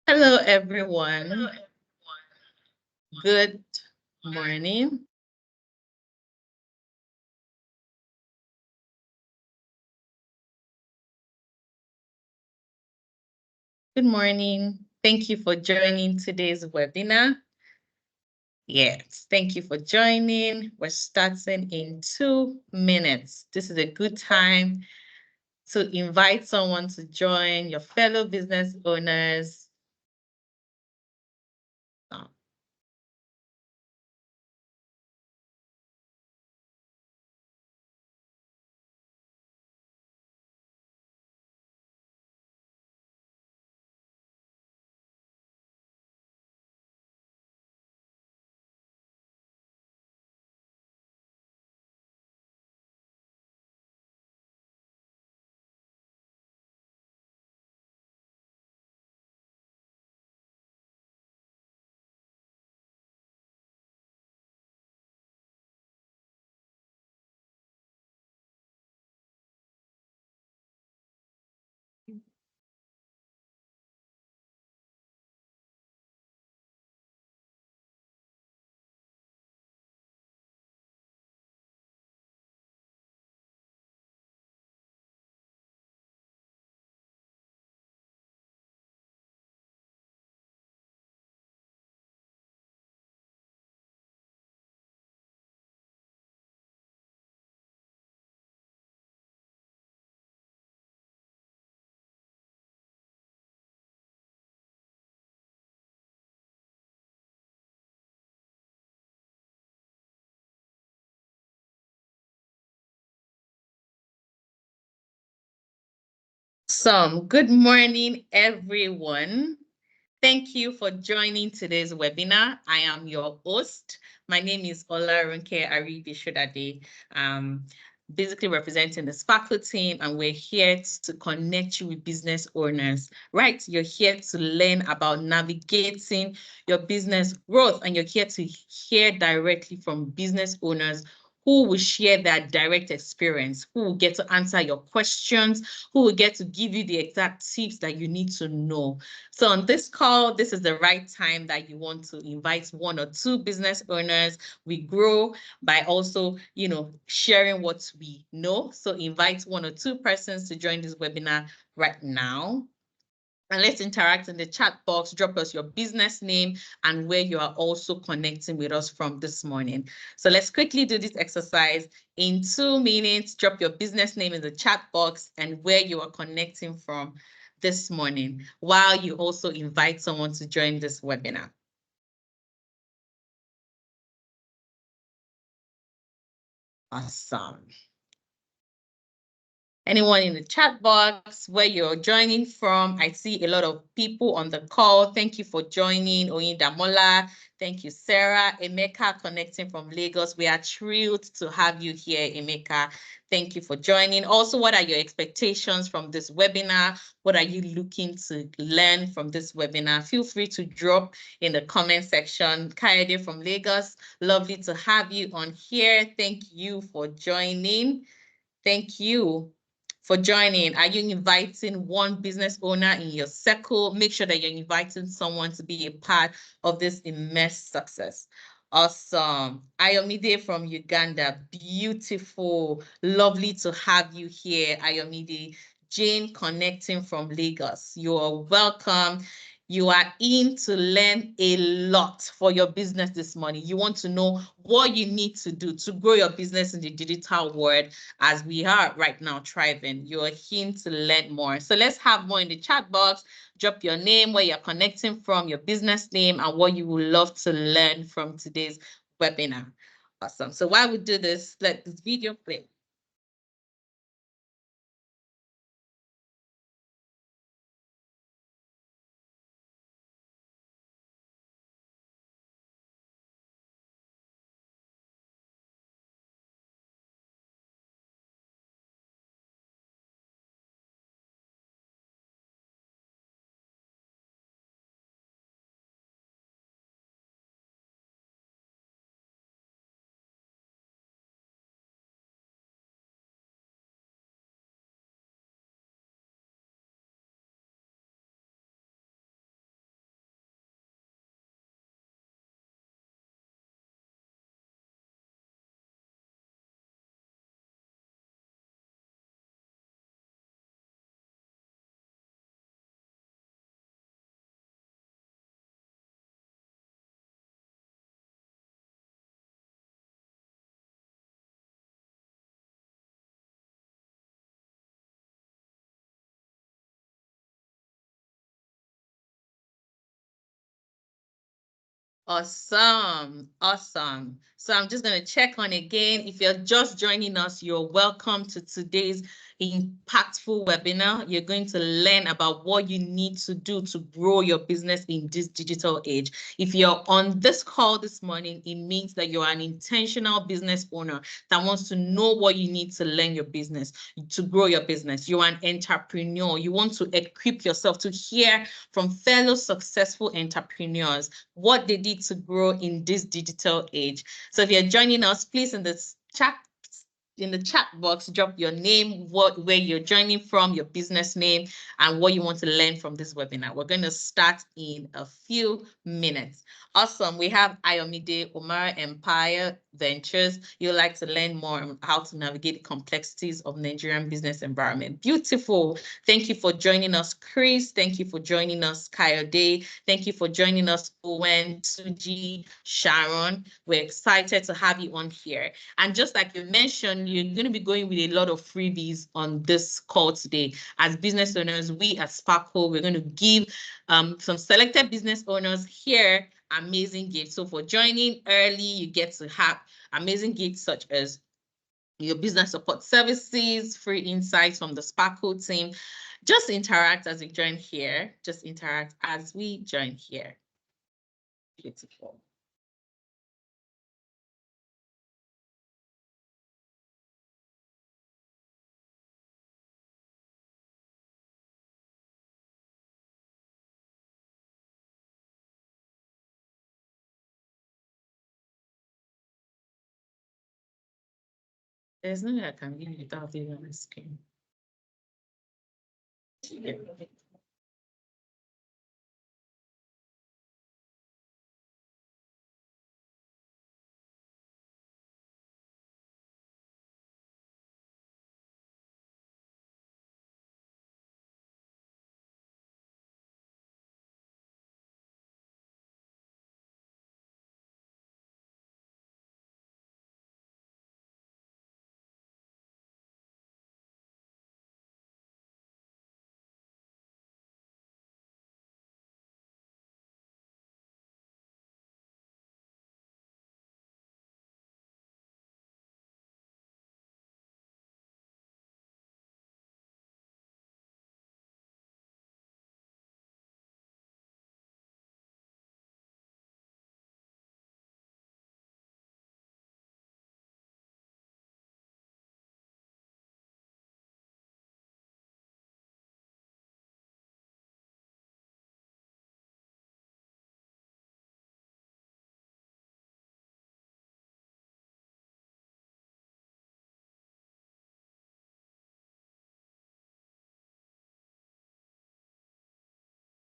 Hello, everyone. Good morning. Good morning. Thank you for joining today's webinar. Yes, thank you for joining. We're starting in 2 minutes. This is a good time to invite someone to join your fellow business owners. Oh, good morning, everyone. Thank you for joining today's webinar. I am your host. My name is Olarunke Aribishudade. Basically representing the Sparkle team, and we're here to connect you with business owners, right? You're here to learn about navigating your business growth, and you're here to hear directly from business owners who will share their direct experience, who will get to answer your questions, who will get to give you the exact tips that you need to know. So on this call, this is the right time that you want to invite one or two business owners. We grow by also, sharing what we know. So invite one or two persons to join this webinar right now. And let's interact in the chat box. Drop us your business name and where you are also connecting with us from this morning. So let's quickly do this exercise in 2 minutes. Drop your business name in the chat box and where you are connecting from this morning, while you also invite someone to join this webinar. Awesome. Anyone in the chat box where you're joining from? I see a lot of people on the call. Thank you for joining. Oyindamola, thank you, Sarah. Emeka connecting from Lagos. We are thrilled to have you here, Emeka. Thank you for joining. Also, what are your expectations from this webinar? What are you looking to learn from this webinar? Feel free to drop in the comment section. Kayode from Lagos, lovely to have you on here. Thank you for joining. Thank you for joining. Are you inviting one business owner in your circle? Make sure that you're inviting someone to be a part of this immense success. Awesome. Ayomide from Uganda. Beautiful. Lovely to have you here, Ayomide. Jane connecting from Lagos. You are welcome. You are in to learn a lot for your business this morning. You want to know what you need to do to grow your business in the digital world as we are right now thriving. You're here to learn more. So let's have more in the chat box. Drop your name, where you're connecting from, your business name, and what you would love to learn from today's webinar. Awesome. So while we do this, let this video play. Awesome. Awesome. So I'm just going to check on again. If you're just joining us, you're welcome to today's impactful webinar. You're going to learn about what you need to do to grow your business in this digital age. If you're on this call this morning, it means that you're an intentional business owner that wants to know what you need to learn your business, to grow your business. You're an entrepreneur. You want to equip yourself to hear from fellow successful entrepreneurs what they did to grow in this digital age. So if you're joining us, please in the chat box, drop your name, where you're joining from, your business name, and what you want to learn from this webinar. We're going to start in a few minutes. Awesome. We have Ayomide Omar Empire Ventures. You'd like to learn more on how to navigate the complexities of Nigerian business environment. Beautiful. Thank you for joining us, Chris. Thank you for joining us, Kayode. Thank you for joining us, Owen, Suji, Sharon. We're excited to have you on here. And just like you mentioned, you're going to be going with a lot of freebies on this call today. As business owners, we at Sparkle, we're going to give some selected business owners here amazing gifts. So for joining early, you get to have amazing gifts such as your business support services, free insights from the Sparkle team. Just interact as you join here. Just interact as we join here. Beautiful. There's no way I can give you without being on the screen. Yeah.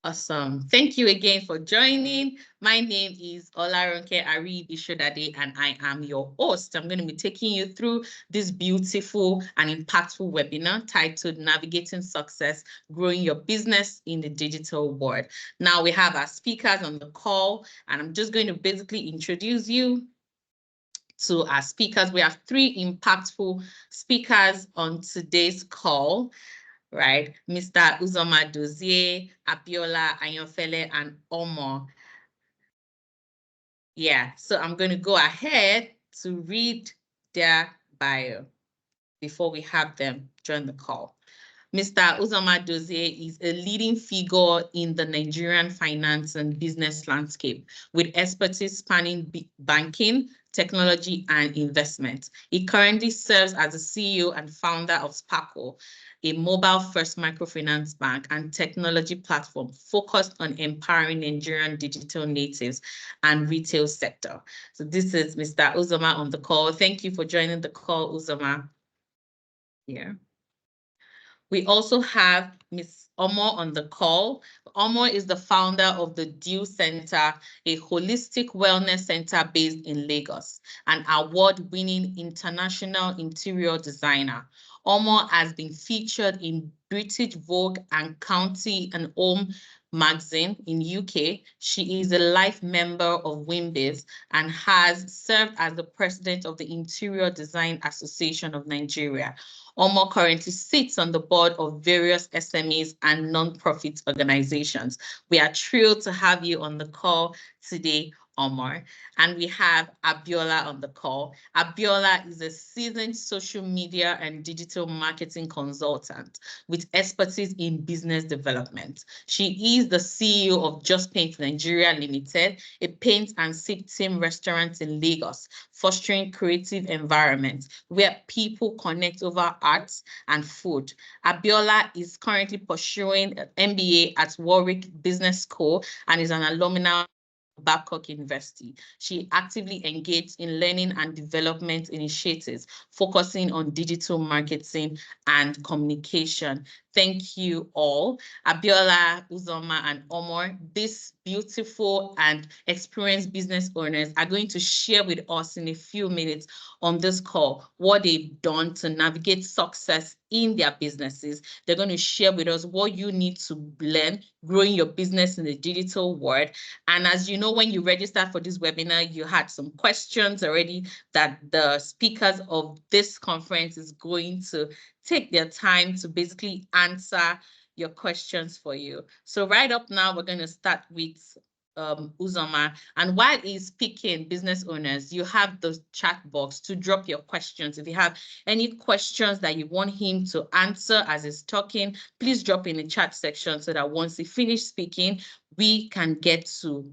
Awesome. Thank you again for joining. My name is Olaronke Aribishodade, and I am your host. I'm going to be taking you through this beautiful and impactful webinar titled Navigating Success, Growing Your Business in the Digital World. Now we have our speakers on the call, and I'm just going to basically introduce you to our speakers. We have three impactful speakers on today's call. Right, Mr. Uzoma Dozie, Abiola Ayanleye, and Omon. Yeah, so I'm going to go ahead to read their bio before we have them join the call. Mr. Uzoma Dozie is a leading figure in the Nigerian finance and business landscape with expertise spanning banking, technology, and investment. He currently serves as the CEO and founder of Sparkle, a mobile-first microfinance bank and technology platform focused on empowering Nigerian digital natives and retail sector. So this is Mr. Uzoma on the call. Thank you for joining the call, Uzoma. Yeah. We also have Ms. Omon on the call. Omon is the founder of the Dew Center, a holistic wellness center based in Lagos, an award-winning international interior designer. Omon has been featured in British Vogue and County and Home magazine in UK. She is a life member of WIMBIZ and has served as the president of the Interior Design Association of Nigeria. Omon currently sits on the board of various SMEs and non-profit organizations. We are thrilled to have you on the call today, Omar, and we have Abiola on the call. Abiola is a seasoned social media and digital marketing consultant with expertise in business development. She is the CEO of Just Paint Nigeria Limited, a paint and sip team restaurant in Lagos, fostering creative environments where people connect over arts and food. Abiola is currently pursuing an MBA at Warwick Business School and is an alumna Babcock University. She actively engaged in learning and development initiatives, focusing on digital marketing and communication. Thank you all. Abiola, Uzoma, and Omar, these beautiful and experienced business owners are going to share with us in a few minutes on this call what they've done to navigate success in their businesses. They're going to share with us what you need to learn growing your business in the digital world. And as you know, when you registered for this webinar, you had some questions already that the speakers of this conference is going to take their time to basically answer your questions for you. So right up now, we're going to start with Uzoma. And while he's speaking, business owners, you have the chat box to drop your questions. If you have any questions that you want him to answer as he's talking, please drop in the chat section so that once he finishes speaking, we can get to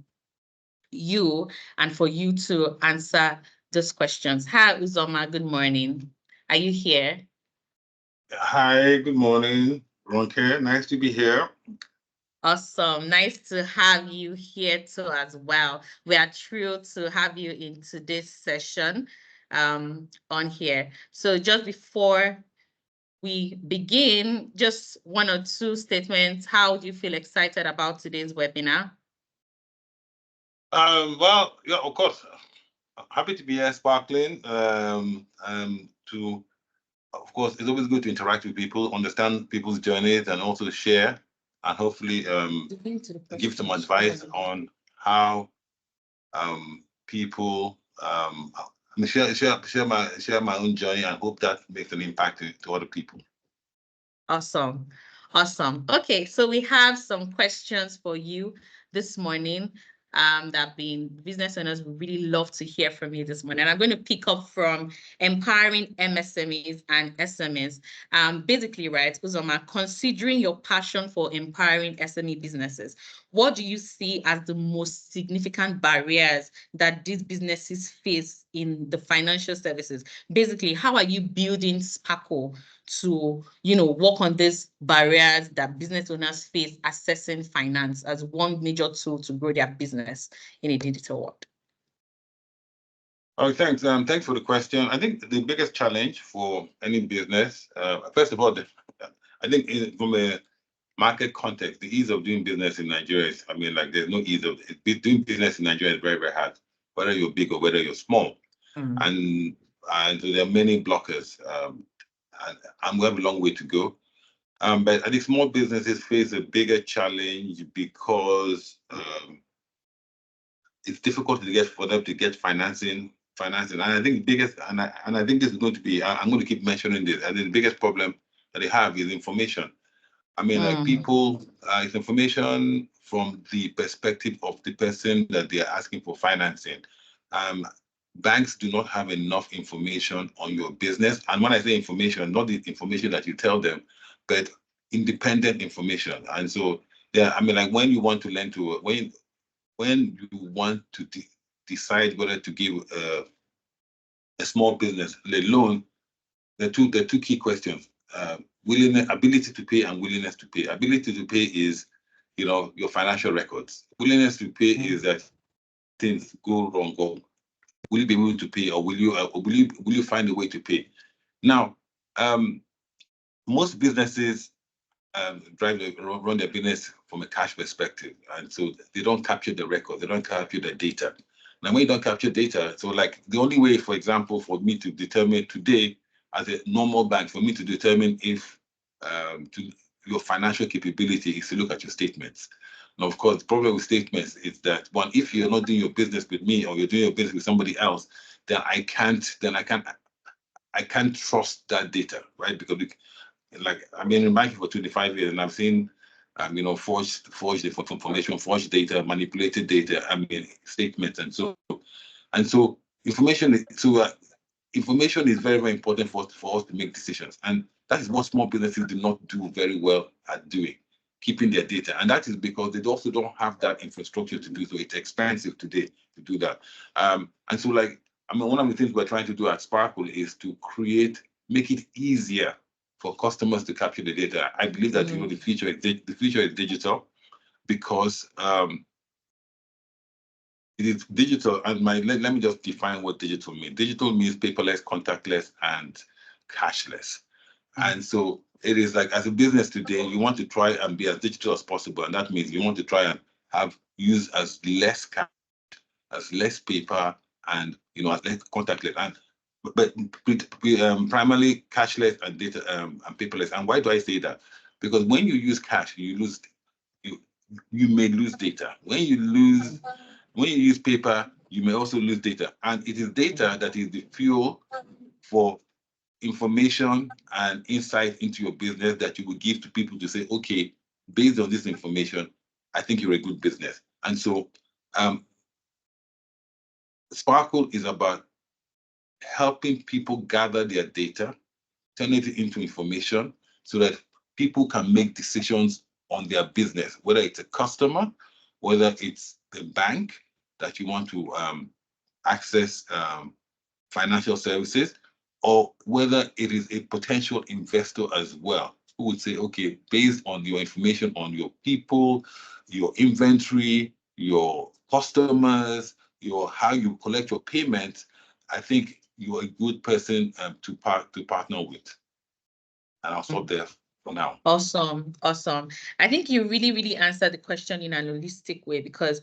you and for you to answer those questions. Hi, Uzoma. Good morning. Are you here? Hi, good morning, Ronke. Nice to be here. Awesome. Nice to have you here too as well. We are thrilled to have you in today's session on here. So just before we begin, just one or two statements. How do you feel excited about today's webinar? Well, yeah, of course. Happy to be here, sparkling. Of course, it's always good to interact with people, understand people's journeys, and also share, and hopefully give some advice on how people share my own journey, and hope that makes an impact to other people. Awesome. Awesome. Okay, so we have some questions for you this morning that being business owners would really love to hear from you this morning. And I'm going to pick up from empowering MSMEs and SMEs. Basically, right, Uzoma, considering your passion for empowering SME businesses, what do you see as the most significant barriers that these businesses face in the financial services? Basically, how are you building Sparkle to, work on these barriers that business owners face accessing finance as one major tool to grow their business in a digital world? Oh, thanks. Thanks for the question. I think the biggest challenge for any business, first of all, I think from a market context, the ease of doing business in Nigeria is, there's no ease of doing business in Nigeria is very, very hard, whether you're big or whether you're small. And so there are many blockers. And we have a long way to go. But I think small businesses face a bigger challenge because it's difficult for them to get financing. And I think I think this is going to be, I'm going to keep mentioning this. I think the biggest problem that they have is information. People, it's information from the perspective of the person that they are asking for financing. Banks do not have enough information on your business. And when I say information, not the information that you tell them, but independent information. And so, when you want to lend to, when you want to decide whether to give a small business a loan, there are two key questions. Ability to pay and willingness to pay. Ability to pay is, your financial records. Willingness to pay is that things go wrong, or will you be able to pay, or will you find a way to pay? Now, most businesses run their business from a cash perspective, and so they don't capture the record, they don't capture the data. Now, when you don't capture data, so like the only way, for example, for me to determine today as a normal bank, for me to determine if your financial capability is to look at your statements. Now, of course, the problem with statements is that, one, if you're not doing your business with me or you're doing your business with somebody else, then I can't trust that data, right? Because in banking for 25 years, and I've seen forged information, forged data, manipulated data, statements, and so information. Information is very, very important for us to make decisions, and that is what small businesses do not do very well at doing, keeping their data, and that is because they also don't have that infrastructure to do so. It's expensive today to do that, and so one of the things we're trying to do at Sparkle is to make it easier for customers to capture the data. I believe that the future is digital, because it is digital. And let me just define what digital means. Digital means paperless, contactless, and cashless. And so it is like, as a business today, you want to try and be as digital as possible, and that means you want to try and use as less cash, as less paper, and as less contactless, but primarily cashless and data and paperless. And why do I say that? Because when you use cash, you may lose data. When you use paper, you may also lose data. And it is data that is the fuel for information and insight into your business that you will give to people to say, okay, based on this information, I think you're a good business. And so Sparkle is about helping people gather their data, turn it into information, so that people can make decisions on their business, whether it's a customer, whether it's the bank that you want to access financial services, or whether it is a potential investor as well, who would say, okay, based on your information on your people, your inventory, your customers, how you collect your payments, I think you're a good person to partner with. And I'll stop there for now. Awesome. I think you really, really answered the question in an holistic way, because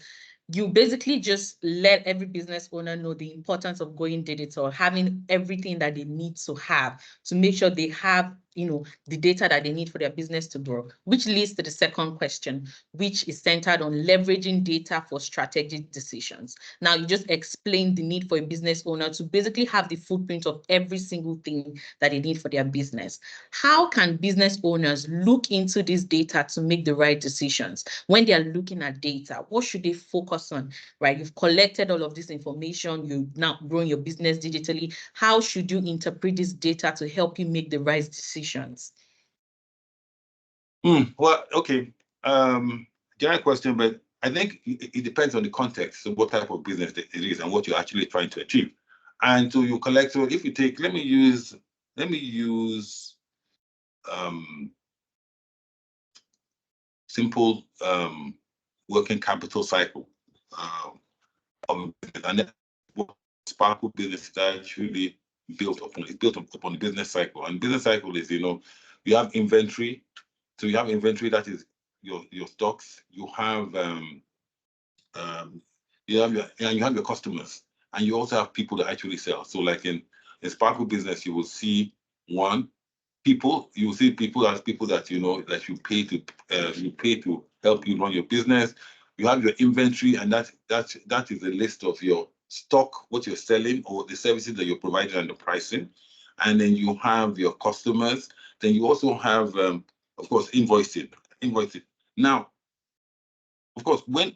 you basically just let every business owner know the importance of going digital, having everything that they need to have to make sure they have, the data that they need for their business to grow, which leads to the second question, which is centered on leveraging data for strategic decisions. Now, you just explained the need for a business owner to basically have the footprint of every single thing that they need for their business. How can business owners look into this data to make the right decisions? When they are looking at data, what should they focus on, right? You've collected all of this information, you've now grown your business digitally. How should you interpret this data to help you make the right decisions? Well, okay. General question, but I think it depends on the context. So what type of business it is and what you're actually trying to achieve. And so you collect, so if you take, let me use simple working capital cycle. And then what Sparkle business is actually built upon. It's built upon the business cycle. And business cycle is, you have inventory. So you have inventory, that is your stocks. You have your customers, and you also have people that actually sell. So like in Sparkle business, you will see people as people that that you pay to help you run your business. You have your inventory, and that is a list of your stock, what you're selling, or the services that you're providing and the pricing. And then you have your customers. Then you also have, of course, invoicing. Now, of course, when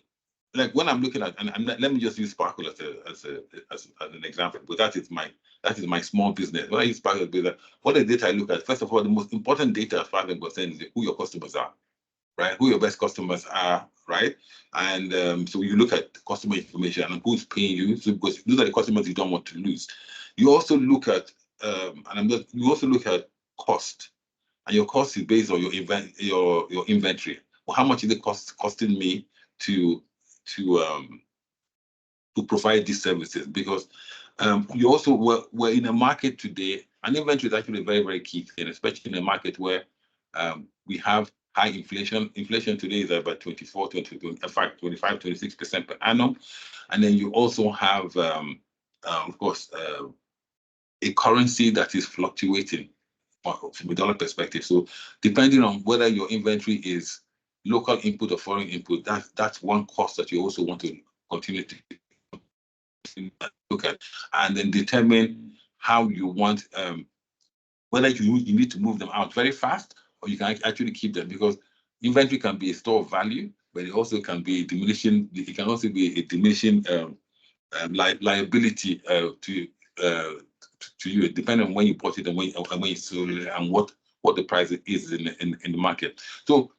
I'm looking at, and let me just use Sparkle as an example, but that is my small business. When I use Sparkle business, what the data I look at, first of all, the most important data as far as I'm concerned is who your customers are, right? Who your best customers are, right? And so you look at customer information and who's paying you, so because those are the customers you don't want to lose. You also look at cost, and your cost is based on your inventory. Well, how much is it costing me to provide these services? Because you also we're in a market today, and inventory is actually a very, very key thing, especially in a market where we have high inflation. Inflation today is about 25, 26% per annum. And then you also have, of course, a currency that is fluctuating from a dollar perspective. So depending on whether your inventory is local input or foreign input, that's one cost that you also want to continue to look at, and then determine how you want, whether you need to move them out very fast, or you can actually keep them. Because inventory can be a store of value, but it also can be diminishing. It can also be a diminishing liability to you, depending on when you bought it and when you sold it and what the price is in the market. So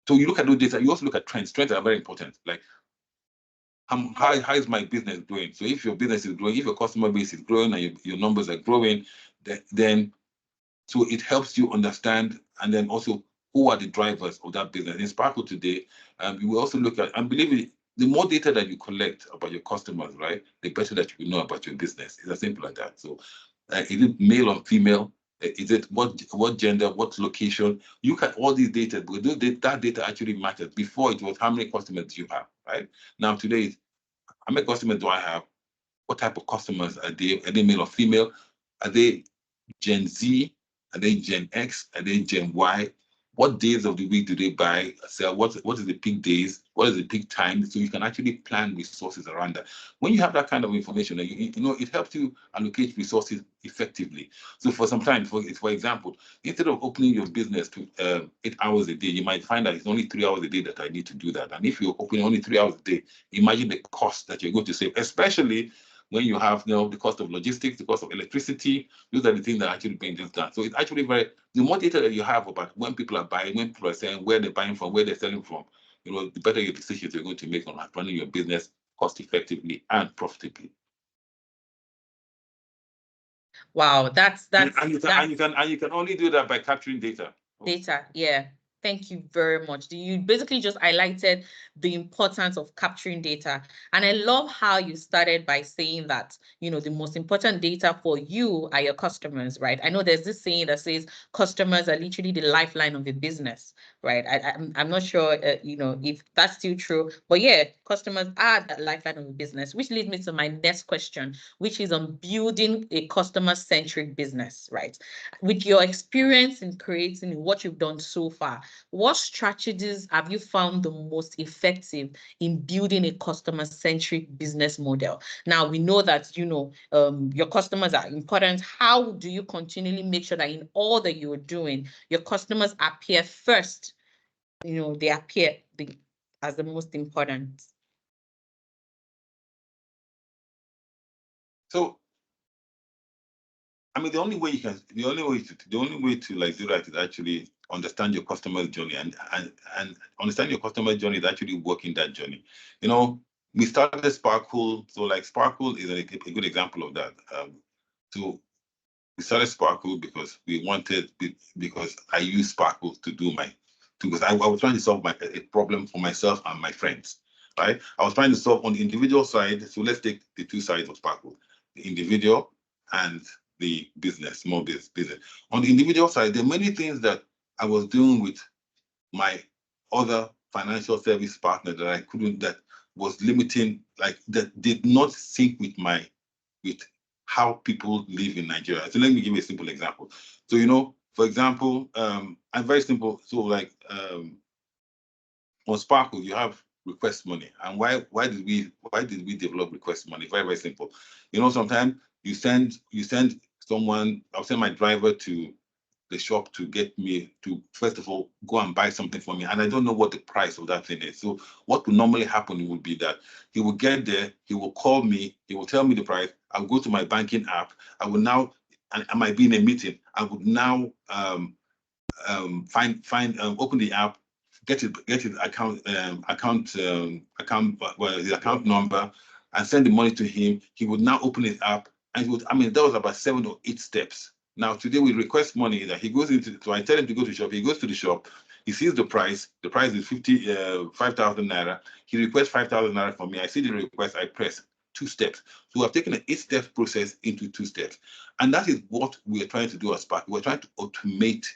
you look at those data. You also look at trends. Trends are very important. Like how is my business growing? So if your business is growing, if your customer base is growing and your numbers are growing, then so it helps you understand, and then also who are the drivers of that business. In Sparkle today, we will also look at, and believe me, the more data that you collect about your customers, right, the better that you know about your business. It's as simple as that. So is it male or female? Is it what gender, what location? You look at all these data, but that data actually matters. Before it was how many customers do you have, right? Now today, how many customers do I have? What type of customers are they? Are they male or female? Are they Gen Z? Are they Gen X? Are they Gen Y? What days of the week do they buy, sell? What is the peak days? What is the peak time? So you can actually plan resources around that. When you have that kind of information, you know, it helps you allocate resources effectively. So for some time, for example, instead of opening your business to 8 hours a day, you might find that it's only 3 hours a day that I need to do that. And if you're opening only 3 hours a day, imagine the cost that you're going to save, especially when you have, you know, the cost of logistics, the cost of electricity. Those are the things that actually bring this down. So it's actually the more data that you have about when people are buying, when people are selling, where they're buying from, where they're selling from, you know, the better your decisions you're going to make on running your business cost effectively and profitably. Wow, And you can only do that by capturing data. Data, yeah. Thank you very much. You basically just highlighted the importance of capturing data. And I love how you started by saying that, you know, the most important data for you are your customers, right? I know there's this saying that says customers are literally the lifeline of a business, right? I'm not sure, you know, if that's still true, but yeah, customers are the lifeline of a business, which leads me to my next question, which is on building a customer-centric business, right? With your experience in creating what you've done so far, what strategies have you found the most effective in building a customer-centric business model? Now, we know that, you know, your customers are important. How do you continually make sure that in all that you're doing, your customers appear first? You know, they appear as the most important. So, I mean, the only way to like do that is actually understand your customer's journey and understand your customer's journey is actually working that journey. You know, we started Sparkle, so like Sparkle is a good example of that. So we started Sparkle because because I use Sparkle to do because I was trying to solve a problem for myself and my friends, right? I was trying to solve on the individual side. So let's take the two sides of Sparkle, the individual and the business, small business. On the individual side, there are many things that I was doing with my other financial service partner that was limiting, like that did not sync with how people live in Nigeria. So let me give you a simple example. So, you know, for example, I'm very simple. So like on Sparkle, you have request money. And why did we develop request money? Very, very simple. You know, sometimes you send someone, I'll send my driver to the shop to get me to, first of all, go and buy something for me. And I don't know what the price of that thing is. So what will normally happen would be that he will get there, he will call me, he will tell me the price. I'll go to my banking app. I will now, and I might be in a meeting, I would now open the app, get his account his account number, and send the money to him. He would now open his app, and that was about 7 or 8 steps. Now today we request money that he goes into. So I tell him to go to the shop. He goes to the shop. He sees the price. The price is 5,000 naira. He requests 5,000 naira from me. I see the request. I press 2 steps. So we have taken an 8-step process into 2 steps, and that is what we are trying to do as Spark. We're trying to automate.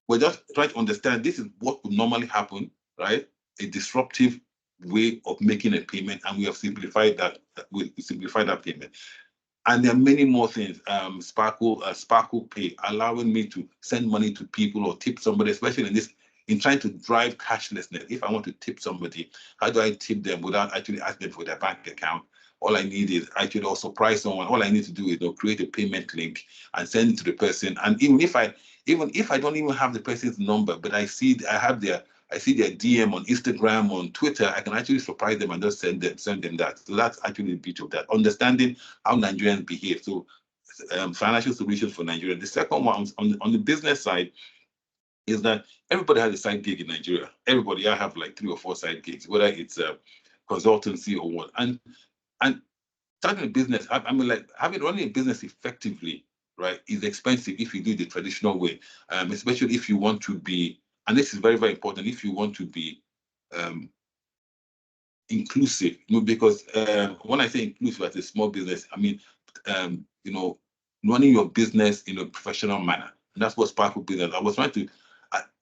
We're just trying to understand this is what would normally happen, right? A disruptive way of making a payment, and we have simplified that. We simplified that payment. And there are many more things. Sparkle Pay, allowing me to send money to people or tip somebody, especially in trying to drive cashlessness. If I want to tip somebody, how do I tip them without actually asking them for their bank account? All I need is actually also surprise someone. All I need to do is create a payment link and send it to the person. And even if I even if I don't even have the person's number, but I see their DM on Instagram, on Twitter, I can actually surprise them and just send them that. So that's actually the beauty of that, understanding how Nigerians behave. So financial solutions for Nigeria. The second one on the business side is that everybody has a side gig in Nigeria. Everybody, I have like 3 or 4 side gigs, whether it's a consultancy or what. And starting a business, I mean, like running a business effectively, right, is expensive if you do it the traditional way, especially if you want to be, and this is very, very important, if you want to be inclusive, because when I say inclusive as a small business, I mean, running your business in a professional manner. And that's what Sparkle Business. I was trying to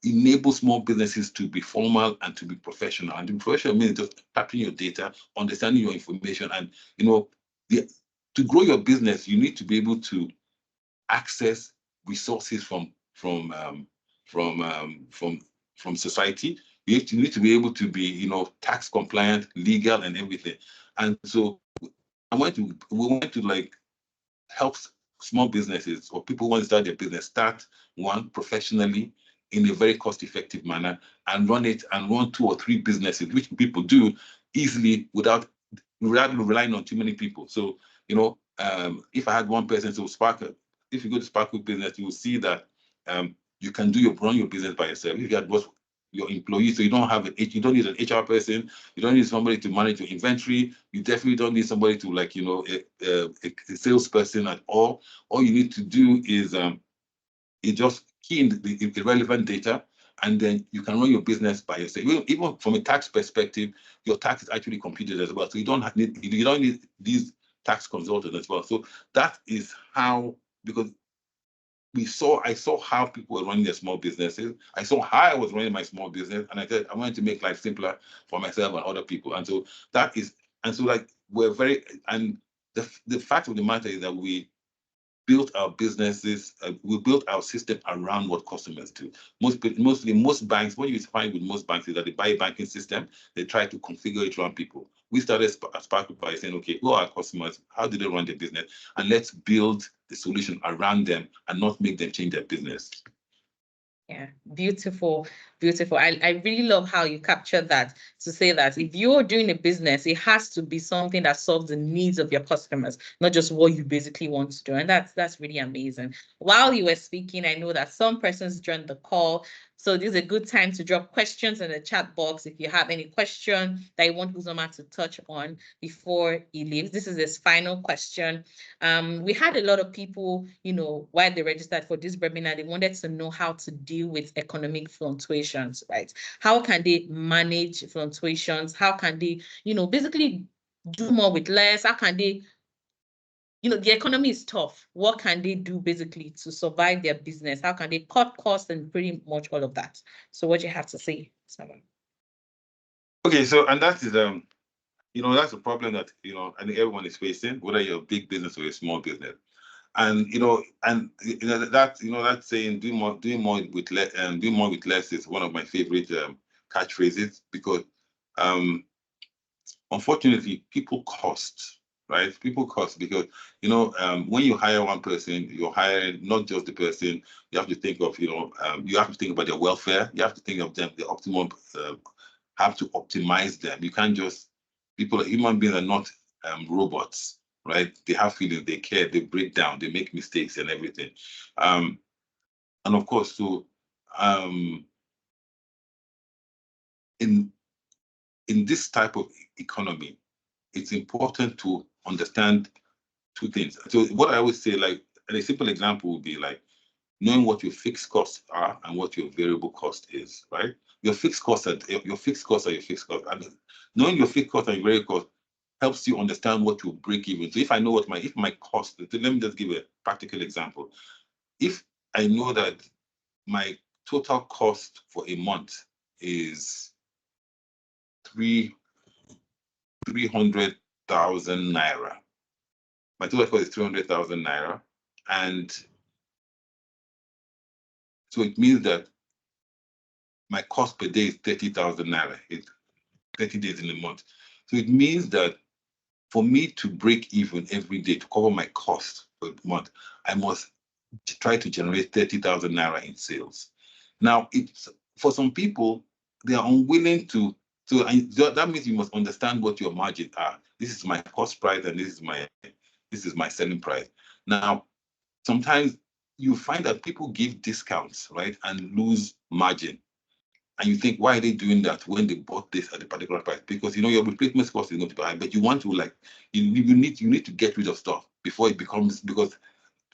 enable small businesses to be formal and to be professional. And the professional means just tapping your data, understanding your information, and to grow your business, you need to be able to access resources from society. You need to be able to be, tax compliant, legal, and everything. And so we want to like help small businesses or people who want to start their business start one professionally in a very cost-effective manner and run 2 or 3 businesses, which people do easily without relying on too many people. So, if I had one person, so Sparkle, if you go to Sparkle Business, you will see that you can run your business by yourself. If you had your employees, so you don't need an HR person, you don't need somebody to manage your inventory, you definitely don't need somebody to a salesperson at all. All you need to do is just key in the relevant data, and then you can run your business by yourself. Even from a tax perspective, your tax is actually computed as well. So you don't need these tax consultants as well. So that is how, because I saw how people were running their small businesses. I saw how I was running my small business, and I said I wanted to make life simpler for myself and other people. And so the fact of the matter is that we built our businesses, we built our system around what customers do. Most banks, what you find with most banks is that they buy a banking system, they try to configure it around people. We started Sparkle by saying, okay, who are our customers? How do they run their business? And let's build the solution around them and not make them change their business. Yeah, beautiful, beautiful. I really love how you captured that, to say that if you're doing a business, it has to be something that solves the needs of your customers, not just what you basically want to do. And that's really amazing. While you were speaking, I know that some persons joined the call. So this is a good time to drop questions in the chat box if you have any question that you want Uzoma to touch on before he leaves. This is his final question. We had a lot of people, while they registered for this webinar, they wanted to know how to deal with economic fluctuations, right? How can they manage fluctuations? How can they, basically do more with less? How can they, the economy is tough. What can they do basically to survive their business? How can they cut costs and pretty much all of that? So what do you have to say, Saba? Okay, so, and that is that's a problem that I think everyone is facing, whether you're a big business or a small business. And that saying, do more with less is one of my favorite catchphrases, because unfortunately people cost, right? People cost because when you hire one person, you're hiring not just the person. You have to think of you have to think about their welfare. You have to think of them, the optimum. Have to optimize them. You can't just human beings are not robots, right? They have feelings, they care, they break down, they make mistakes and everything. And of course, so in this type of economy, it's important to understand 2 things. So what I always say, like, and a simple example would be like knowing what your fixed costs are and what your variable cost is, right? Your fixed costs are your fixed costs. And knowing your fixed cost and your variable cost helps you understand what your break even. So if I know what my cost, let me just give a practical example. If I know that my total cost for a month is 300,000 naira. My total cost is 300,000 naira, and so it means that my cost per day is 30,000 naira. It's 30 days in a month. So it means that for me to break even every day to cover my cost per month, I must try to generate 30,000 naira in sales. Now, it's for some people, they are unwilling to. So that means you must understand what your margins are. This is my cost price, and this is my selling price. Now, sometimes you find that people give discounts, right, and lose margin. And you think, why are they doing that when they bought this at a particular price? Because your replacement cost is going to be high, but you want to you need to get rid of stuff before it becomes, because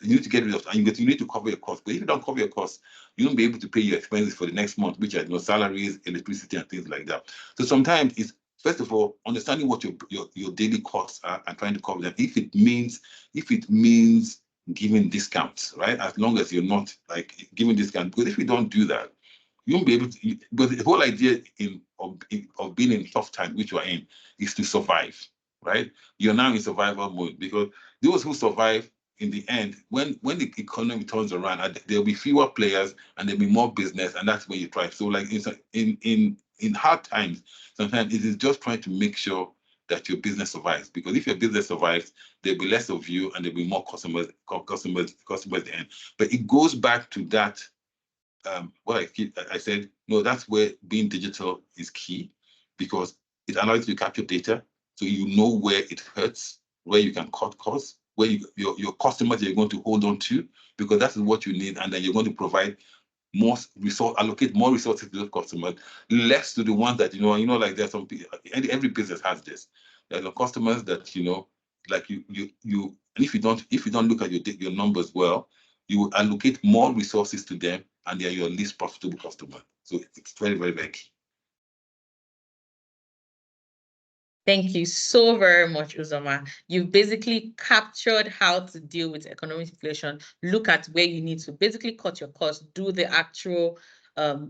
you need to get rid of, and you need to cover your costs. But if you don't cover your costs, you won't be able to pay your expenses for the next month, which are salaries, electricity, and things like that. So sometimes it's, first of all, understanding what your daily costs are and trying to cover them. If it means giving discounts, right? As long as you're not like giving discounts, because if you don't do that, you won't be able to. But the whole idea of being in tough times, which you are in, is to survive, right? You're now in survival mode, because those who survive, in the end, when the economy turns around, there'll be fewer players and there'll be more business, and that's when you thrive. So, like in hard times, sometimes it is just trying to make sure that your business survives. Because if your business survives, there'll be less of you and there'll be more customers at the end. But it goes back to that. What I said, no, that's where being digital is key, because it allows you to capture data, so you know where it hurts, where you can cut costs, where your customers you're going to hold on to, because that is what you need, and then you're going to provide more resource, allocate more resources to those customers, less to the ones that like there's some every business has this. There are customers that like you and if you don't look at your numbers well, you will allocate more resources to them, and they are your least profitable customer. So it's very, very, very key. Thank you so very much, Uzoma. You've basically captured how to deal with economic inflation. Look at where you need to basically cut your costs, do the actual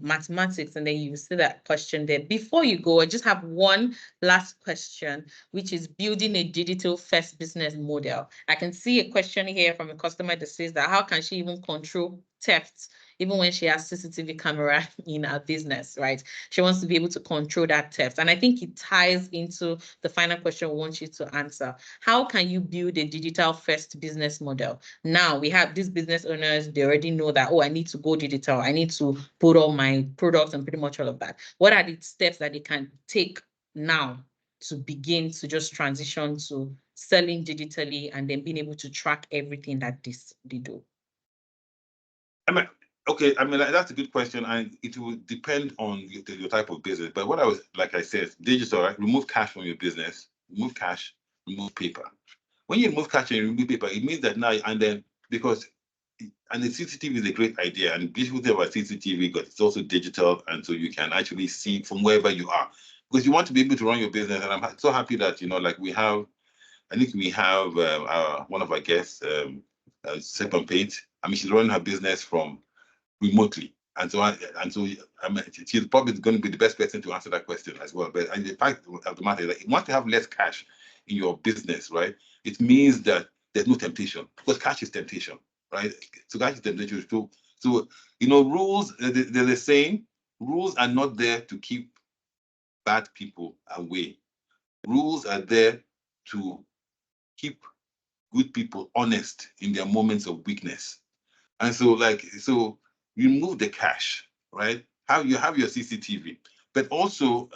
mathematics, and then you see that question there. Before you go, I just have one last question, which is building a digital first business model. I can see a question here from a customer that says that how can she even control theft even when she has CCTV camera in her business, right? She wants to be able to control that theft. And I think it ties into the final question we want you to answer. How can you build a digital first business model? Now we have these business owners, they already know that, oh, I need to go digital. I need to put all my products and pretty much all of that. What are the steps that they can take now to begin to just transition to selling digitally and then being able to track everything that they do? Okay, that's a good question, and it will depend on your type of business. But like I said, digital, right? Remove cash from your business, remove cash, remove paper. When you remove cash and remove paper, it means that now and then, and the CCTV is a great idea, and the beautiful thing about CCTV, because it's also digital, and so you can actually see from wherever you are, because you want to be able to run your business. And I'm so happy that like I think we have one of our guests, Just Paint. She's running her business from remotely. And so she's probably going to be the best person to answer that question as well. But the fact of the matter is that once you have less cash in your business, right, it means that there's no temptation, because cash is temptation, right? So cash is temptation. So rules, they're the same. Rules are not there to keep bad people away. Rules are there to keep good people honest in their moments of weakness. And so remove the cash, right? You have your CCTV, but also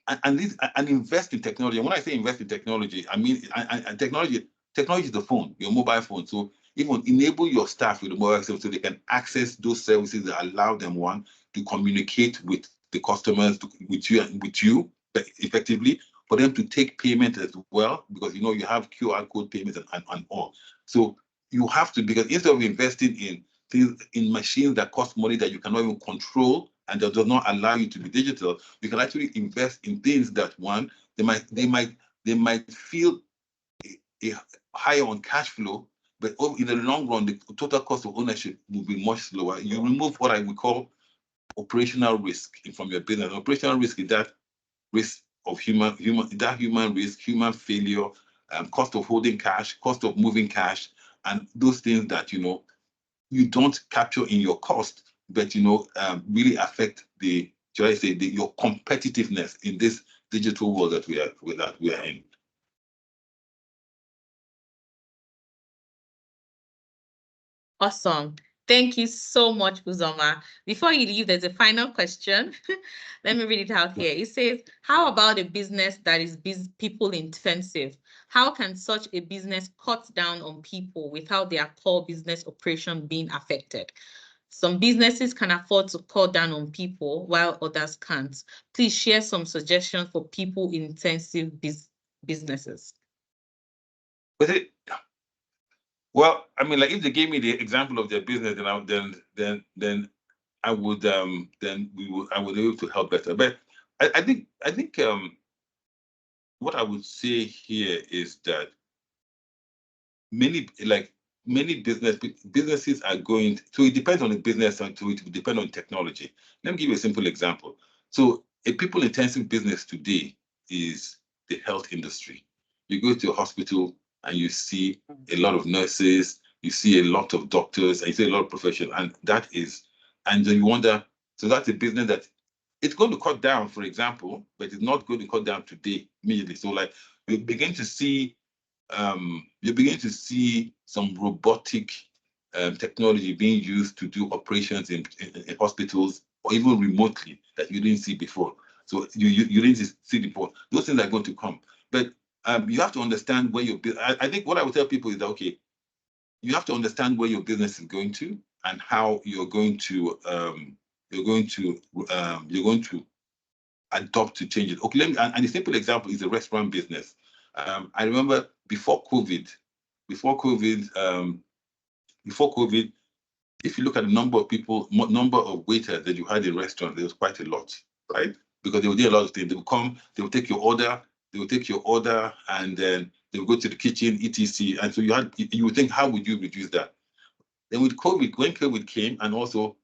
and invest in technology. And when I say invest in technology, I mean and technology is the phone, your mobile phone. So even enable your staff with the mobile phone so they can access those services that allow them, one, to communicate with the customers, with you effectively, for them to take payment as well, because you have QR code payments and all. So you have to, because instead of investing in things, in machines that cost money that you cannot even control and that does not allow you to be digital, you can actually invest in things that, one, they might feel a higher on cash flow, but in the long run, the total cost of ownership will be much lower. You remove what I would call operational risk from your business. Operational risk is that risk of human risk, human failure, cost of holding cash, cost of moving cash, and those things that you don't capture in your cost, but really affect your competitiveness in this digital world that we are in. Awesome. Thank you so much, Uzoma. Before you leave, there's a final question. Let me read it out here. It says, how about a business that is people intensive? How can such a business cut down on people without their core business operation being affected? Some businesses can afford to cut down on people while others can't. Please share some suggestions for people intensive businesses. But well, I mean, like if they gave me the example of their business, then I would I would be able to help better. But I think what I would say here is that many businesses are going, so it depends on the business and so it will depend on technology. Let me give you a simple example. So a people intensive business today is the health industry. You go to a hospital and you see a lot of nurses, you see a lot of doctors, and you see a lot of professionals, and then you wonder, so that's a business that it's going to cut down, for example, but it's not going to cut down today immediately. So like we begin to see you begin to see some robotic technology being used to do operations in hospitals or even remotely that you didn't see before. So you didn't see before. Those things are going to come. But you have to understand where your business. I think what I would tell people is that, okay, you have to understand where your business is going to and how you're going to you're going to adopt to change it. Okay, and a simple example is the restaurant business. I remember before COVID, before COVID, um, before COVID, if you look at the number of people, number of waiters that you had in restaurants, there was quite a lot, right? Because they would do a lot of things. They would come, they would take your order, and then they would go to the kitchen, etc. And so you would think, how would you reduce that? Then with COVID, when COVID came, and also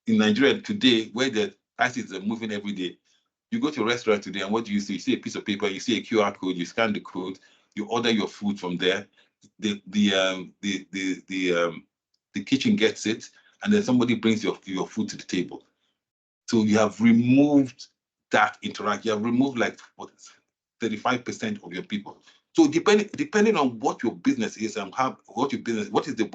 in Nigeria today, where the prices are moving every day, you go to a restaurant today, and what do you see? You see a piece of paper, you see a QR code, you scan the code, you order your food from there. The kitchen gets it, and then somebody brings your food to the table. So you have removed that interaction. You have removed like what 35% of your people. So depending on what your business is and what is the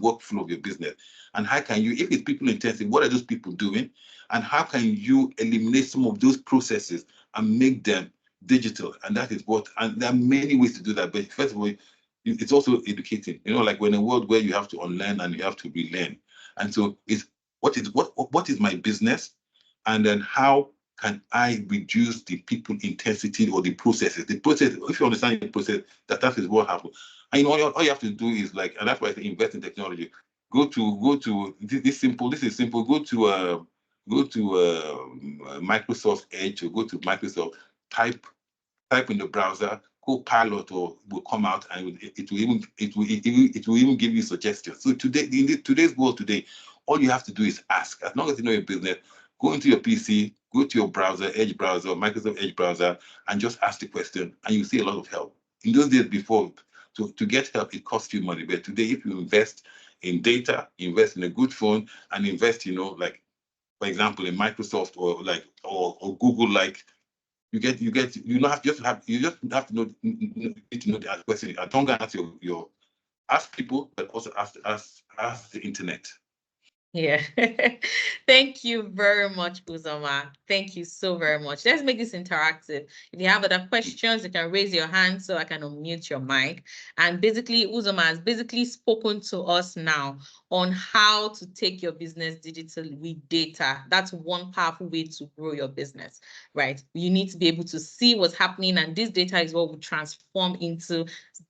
workflow of your business, and how can you, if it's people intensive, what are those people doing, and how can you eliminate some of those processes and make them digital? And that is and there are many ways to do that. But first of all, it's also educating. Like we're in a world where you have to unlearn and you have to relearn. And so it's what is my business, and then how can I reduce the people intensity or the processes? The process, if you understand the process, that is what happens. And all you have to do is like, and that's why I say invest in technology. Go to this is simple. Go to Microsoft Edge, or go to Microsoft, type in the browser, Copilot or will come out, and it will even give you suggestions. So today, in today's world today, all you have to do is ask. As long as you know your business, go into your PC, go to your browser, Edge browser, Microsoft Edge browser, and just ask the question, and you see a lot of help. In those days before, to get help, it costs you money. But today, if you invest in data, invest in a good phone, and invest, like, for example, in Microsoft or Google, like, you just have to know, need to know the question. I don't ask your ask people, but also ask the internet. Yeah. Thank you very much, Uzoma. Thank you so very much. Let's make this interactive. If you have other questions, you can raise your hand so I can unmute your mic. And basically, Uzoma has basically spoken to us now on how to take your business digital with data. That's one powerful way to grow your business, right? You need to be able to see what's happening, and this data is what will transform into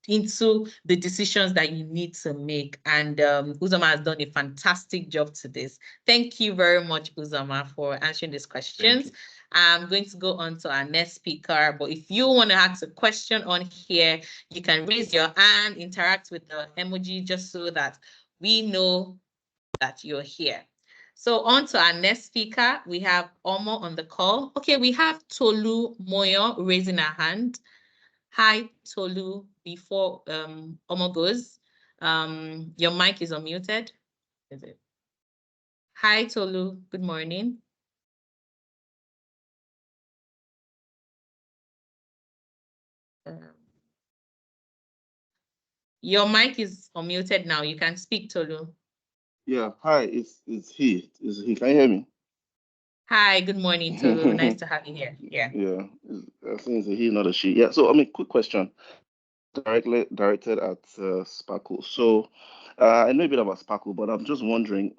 the decisions that you need to make. And Uzoma has done a fantastic job to this. Thank you very much, Uzoma, for answering these questions. I'm going to go on to our next speaker, but if you want to ask a question on here, you can raise your hand, interact with the emoji, just so that we know that you're here. So on to our next speaker, we have Omo on the call. Okay, we have Tolu Moyo raising her hand. Hi, Tolu, before Omo goes. Your mic is unmuted. Is it? Hi, Tolu. Good morning. Your mic is unmuted now. You can speak, Tolu. Yeah, hi, it's he. Is he? Can you hear me? Hi, good morning, Tolu. Nice to have you here. Yeah. Yeah, I think it's a he, not a she. Yeah. So, I mean, quick question, directly directed at Sparkle. So, I know a bit about Sparkle, but I'm just wondering,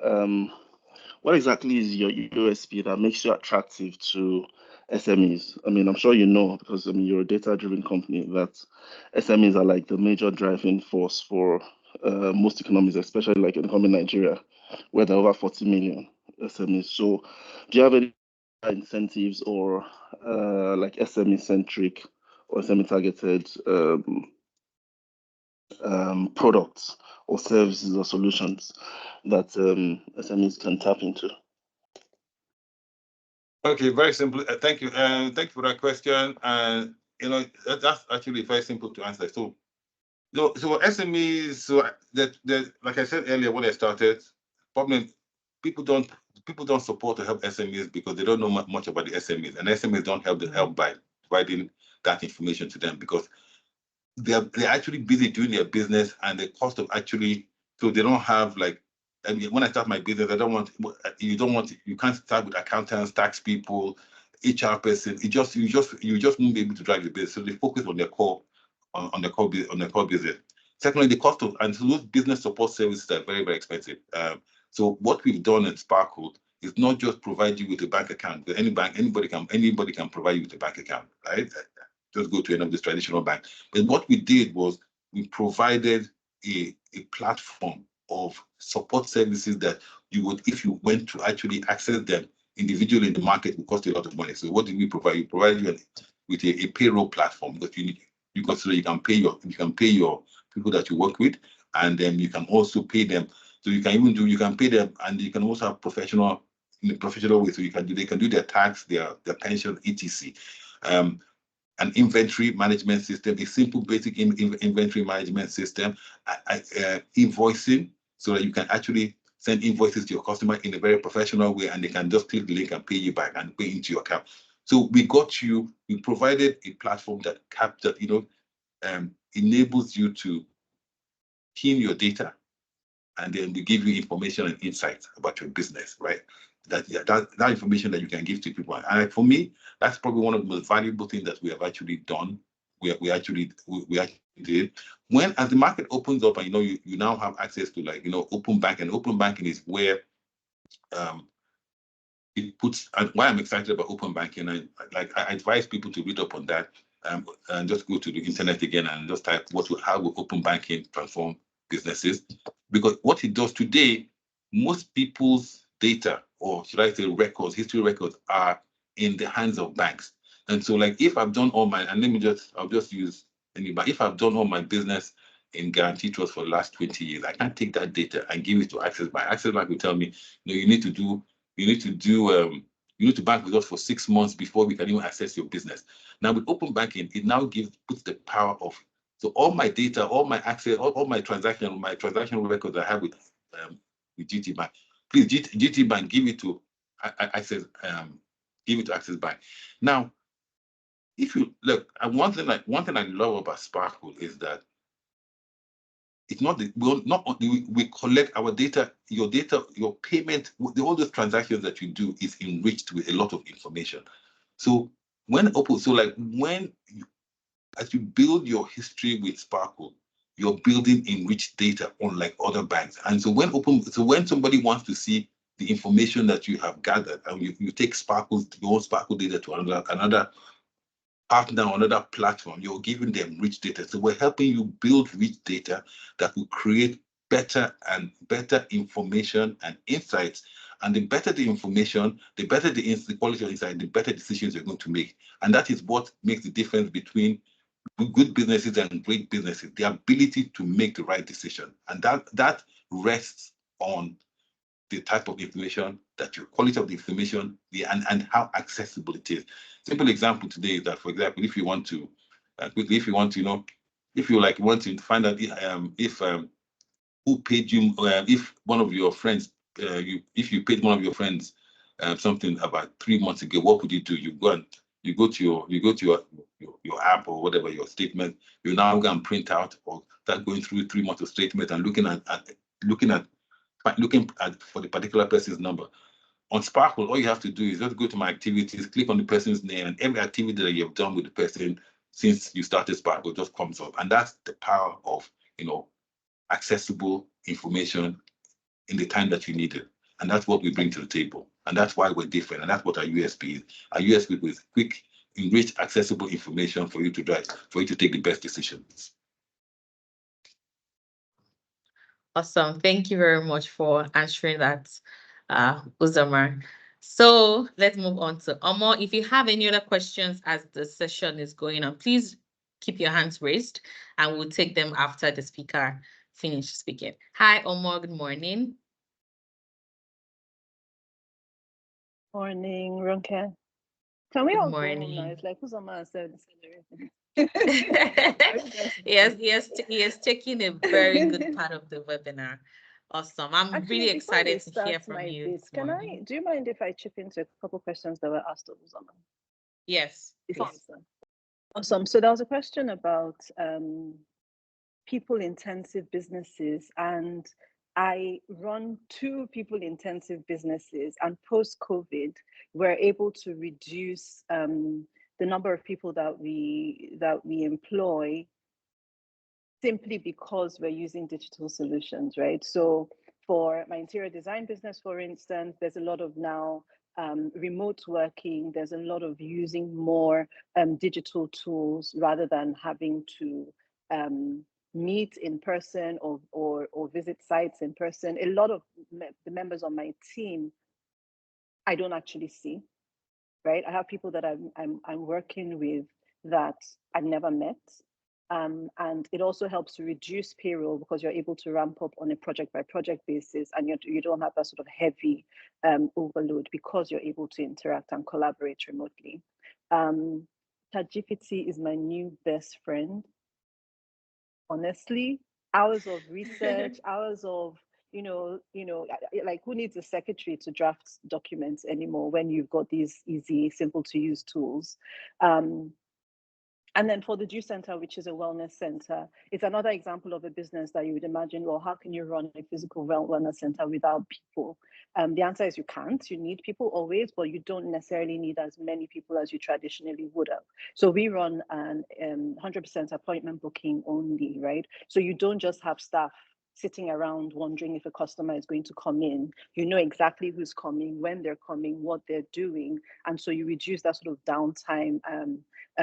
what exactly is your USP that makes you attractive to SMEs? I mean, I'm sure you know because I mean you're a data-driven company that SMEs are like the major driving force for most economies, especially like in economy Nigeria, where there are over 40 million SMEs. So, do you have any incentives or like SME centric or SME targeted products or services or solutions that SMEs can tap into? Okay, very simple. Thank you. Thank you for that question. And that's actually very simple to answer. So SMEs, that like I said earlier when I started, problem people don't people don't support or help SMEs because they don't know much about the SMEs, and SMEs don't help by providing that information to them because they're actually busy doing their business, and the cost of actually, so they don't have like, I mean, when I start my business, I don't want you can't start with accountants, tax people, HR person. You just won't be able to drive the business. So they focus on their core on their core business. Secondly, the cost of, and so those business support services are very, very expensive. So what we've done in Sparkle is not just provide you with a bank account. Anybody can provide you with a bank account, right? Just go to any of these traditional banks. But what we did was we provided a platform of support services that you would, if you went to actually access them individually in the market, would cost you a lot of money. So what did we provide? We provided you with a payroll platform that you consider you can pay your people that you work with, and then you can also pay them. So you can pay them, and you can also have professional in a professional way. So they can do their tax, their pension, etc. An inventory management system, a simple basic inventory management system, invoicing, so that you can actually send invoices to your customer in a very professional way, and they can just click the link and pay you back and pay into your account. So we provided a platform that enables you to key in your data, and then they give you information and insights about your business, right? That information that you can give to people. And for me, that's probably one of the most valuable things that we have actually done. We actually did. When as the market opens up and you now have access to open banking. Open banking is where it puts, and why I'm excited about open banking. I advise people to read up on that, and just go to the internet again and just type how will open banking transform businesses, because what it does today, most people's data, or should I say history records, are in the hands of banks. And so like if I've done all my, and I'll just use anybody, if I've done all my business in Guarantee Trust for the last 20 years, I can't take that data and give it to Access Bank. Access Bank will tell me, you need to bank with us for 6 months before we can even access your business. Now with open banking, it now puts the power of, so all my data, all my access, all my transactional records I have with GT Bank. Please, GT Bank, give it to Access, Access Bank. Now, if you look, and one thing I love about Sparkle is that it's not we collect our data, your payment, all those transactions that you do is enriched with a lot of information. So as you build your history with Sparkle, you're building enriched data unlike other banks. And so when somebody wants to see the information that you have gathered, and you take your Sparkle data to another partner on another platform, you're giving them rich data. So we're helping you build rich data that will create better information and insights. And the better the information, the better the quality of insight, the better decisions you're going to make. And that is what makes the difference between good businesses and great businesses, the ability to make the right decision. And that rests on the type of information, that your quality of the information, and how accessible it is. Simple example today is that, for example, if you want to quickly, if you want to want to find out if who paid you, if one of your friends, if you paid one of your friends something about 3 months ago, what would you do? You go to your app or whatever, your statement. You now go and print out or start going through 3 months of statement and looking at looking for the particular person's number. On Sparkle, all you have to do is just go to my activities, click on the person's name, and every activity that you've done with the person since you started Sparkle just comes up. And that's the power of, accessible information in the time that you need it. And that's what we bring to the table. And that's why we're different. And that's what our USP is. Our USP is quick, enriched, accessible information for you to take the best decisions. Awesome. Thank you very much for answering that, Uzoma. So let's move on to Omon. If you have any other questions as the session is going on, please keep your hands raised and we'll take them after the speaker finishes speaking. Hi, Omon. Good morning. Morning, Ronke. Can we Good all go morning. home now? It's like Uzoma said. Yes, he is taking a very good part of the webinar. Awesome. I'm Actually, really excited to hear start from my you bit, this morning. do you mind if I chip into a couple questions that were asked of Uzoma? Yes. Awesome. So there was a question about people-intensive businesses, and I run 2 people-intensive businesses, and post-COVID, we're able to reduce the number of people that we employ simply because we're using digital solutions, right? So for my interior design business, for instance, there's a lot of now remote working. There's a lot of using more digital tools rather than having to meet in person or visit sites in person. A lot of the members on my team, I don't actually see, right? I have people that I'm working with that I've never met. And it also helps to reduce payroll because you're able to ramp up on a project by project basis, and you don't have that sort of heavy overload because you're able to interact and collaborate remotely. ChatGPT is my new best friend. Honestly, hours of research, hours of like, who needs a secretary to draft documents anymore when you've got these easy, simple to use tools? And then for the Juice Center, which is a wellness center, it's another example of a business that you would imagine, well, how can you run a physical wellness center without people? The answer is you can't. You need people always, but you don't necessarily need as many people as you traditionally would have. So we run an 100% appointment booking only, right? So you don't just have staff sitting around wondering if a customer is going to come in. You know exactly who's coming, when they're coming, what they're doing. And so you reduce that sort of downtime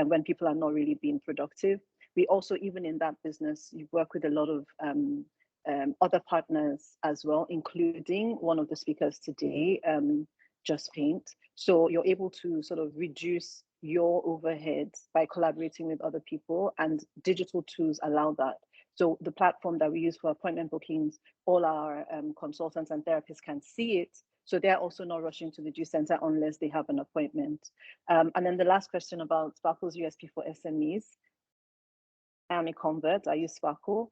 when people are not really being productive. We also, even in that business, you work with a lot of other partners as well, including one of the speakers today, Just Paint. So you're able to sort of reduce your overheads by collaborating with other people, and digital tools allow that. So the platform that we use for appointment bookings, all our consultants and therapists can see it. So they're also not rushing to the Juice Center unless they have an appointment. And then the last question about Sparkle's USP for SMEs. I'm a convert, I use Sparkle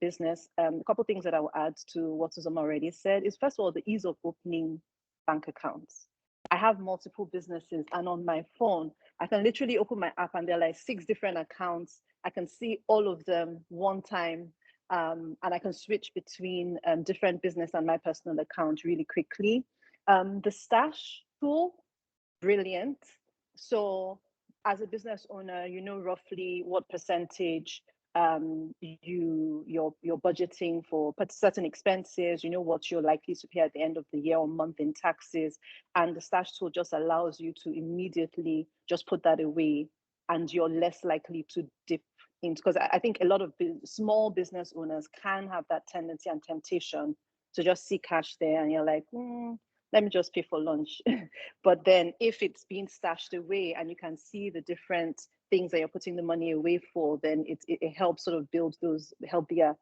business. A couple of things that I will add to what Uzoma already said is, first of all, the ease of opening bank accounts. I have multiple businesses, and on my phone, I can literally open my app and there are like 6 different accounts. I can see all of them one time, and I can switch between different business and my personal account really quickly. The stash tool, brilliant. So as a business owner, you know roughly what percentage you're budgeting for certain expenses. You know what you're likely to pay at the end of the year or month in taxes, and the stash tool just allows you to immediately just put that away, and you're less likely to dip into, because I think a lot of small business owners can have that tendency and temptation to just see cash there, and you're like, let me just pay for lunch. But then if it's being stashed away and you can see the different things that you're putting the money away for, then it helps sort of build those healthier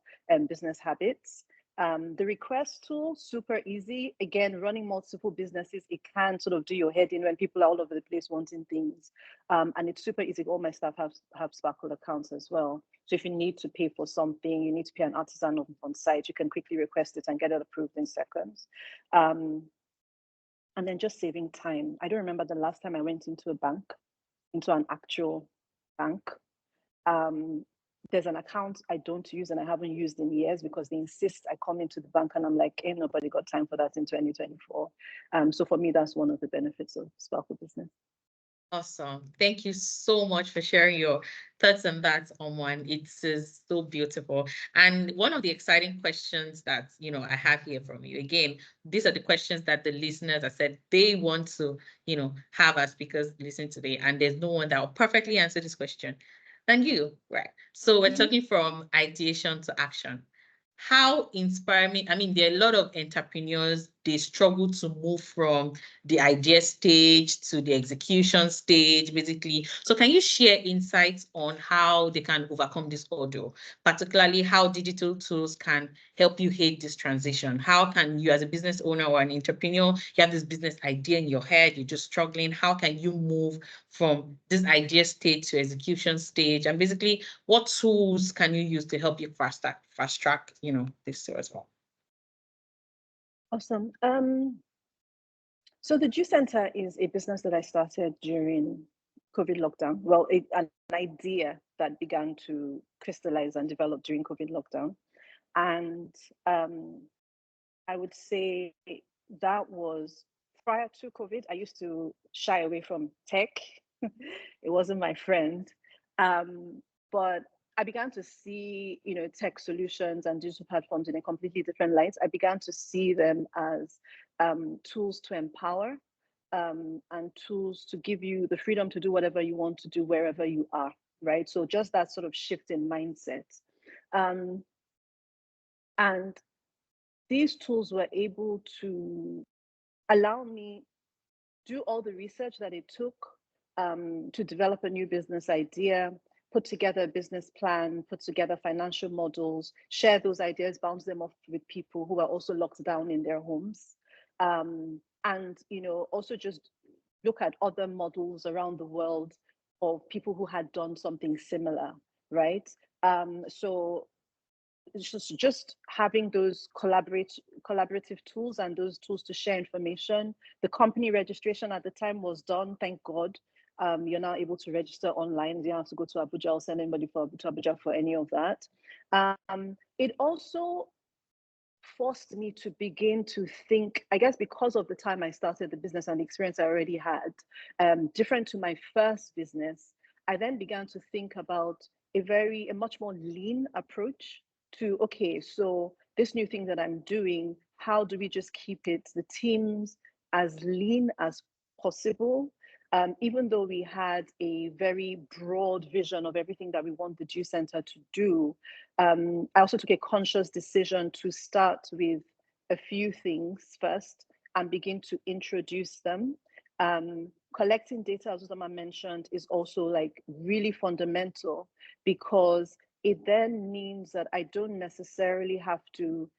business habits. The request tool, super easy. Again, running multiple businesses, it can sort of do your head in when people are all over the place wanting things. And it's super easy. All my staff have Sparkle accounts as well. So if you need to pay for something, you need to pay an artisan on site, you can quickly request it and get it approved in seconds. And then just saving time. I don't remember the last time I went into a bank, into an actual bank. there's an account I don't use and I haven't used in years because they insist I come into the bank and I'm like, ain't nobody got time for that in 2024. So for me, that's one of the benefits of Sparkle Business. Awesome. Thank you so much for sharing your thoughts on that, Omon. It is so beautiful. And one of the exciting questions that, I have here from you, again, these are the questions that the listeners have said they want to, have as speakers listen today. And there's no one that will perfectly answer this question than you, right? So we're talking from ideation to action. How inspiring, I mean, there are a lot of entrepreneurs, they struggle to move from the idea stage to the execution stage, basically. So can you share insights on how they can overcome this hurdle, particularly how digital tools can help you aid this transition? How can you, as a business owner or an entrepreneur, you have this business idea in your head, you're just struggling. How can you move from this idea stage to execution stage? And basically, what tools can you use to help you fast track, this as well? Awesome. So the Juice Center is a business that I started during COVID lockdown. Well, an idea that began to crystallize and develop during COVID lockdown. And I would say that was prior to COVID. I used to shy away from tech. It wasn't my friend. But I began to see, tech solutions and digital platforms in a completely different light. I began to see them as tools to empower and tools to give you the freedom to do whatever you want to do wherever you are, right? So just that sort of shift in mindset. And these tools were able to allow me do all the research that it took to develop a new business idea, put together a business plan, put together financial models, share those ideas, bounce them off with people who are also locked down in their homes. And, also just look at other models around the world of people who had done something similar, right? So just having those collaborative tools and those tools to share information. The company registration at the time was done, thank God. You're now able to register online. You don't have to go to Abuja or send anybody to Abuja for any of that. It also forced me to begin to think, I guess because of the time I started the business and the experience I already had, different to my first business, I then began to think about a much more lean approach to, okay, so this new thing that I'm doing, how do we just keep the teams as lean as possible? Even though we had a very broad vision of everything that we want the Juice Center to do, I also took a conscious decision to start with a few things first and begin to introduce them. Collecting data, as Uzoma mentioned, is also like really fundamental because it then means that I don't necessarily have to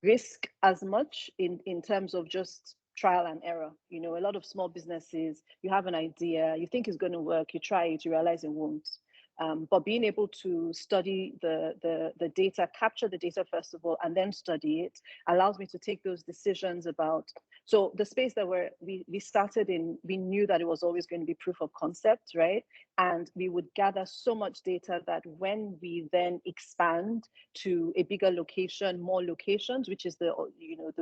risk as much in terms of just trial and error. A lot of small businesses, you have an idea, you think it's going to work, you try it, you realize it won't. But being able to study the data, capture the data first of all, and then study it, allows me to take those decisions about. So the space that we started in, we knew that it was always going to be proof of concept, right? And we would gather so much data that when we then expand to a bigger location, more locations, which is the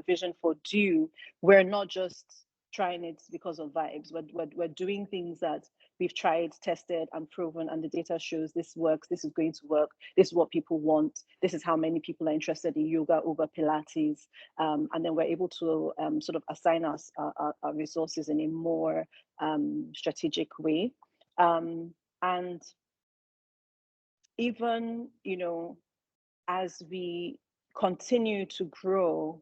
vision for Dew, we're not just trying it because of vibes. We're doing things that we've tried, tested, and proven, and the data shows this works, this is going to work, this is what people want, this is how many people are interested in yoga over Pilates. And then we're able to sort of assign us our resources in a more strategic way. And even, as we continue to grow,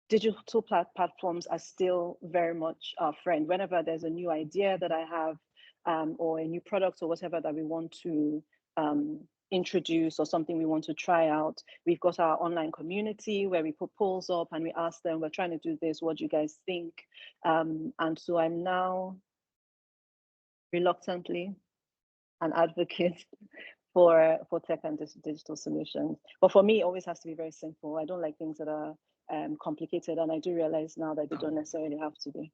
digital platforms are still very much our friend. Whenever there's a new idea that I have or a new product or whatever that we want to introduce or something we want to try out, we've got our online community where we put polls up and we ask them, we're trying to do this, what do you guys think? And so I'm now reluctantly an advocate for tech and digital solutions. But for me, it always has to be very simple. I don't like things that are complicated, and I do realize now that they don't necessarily have to be.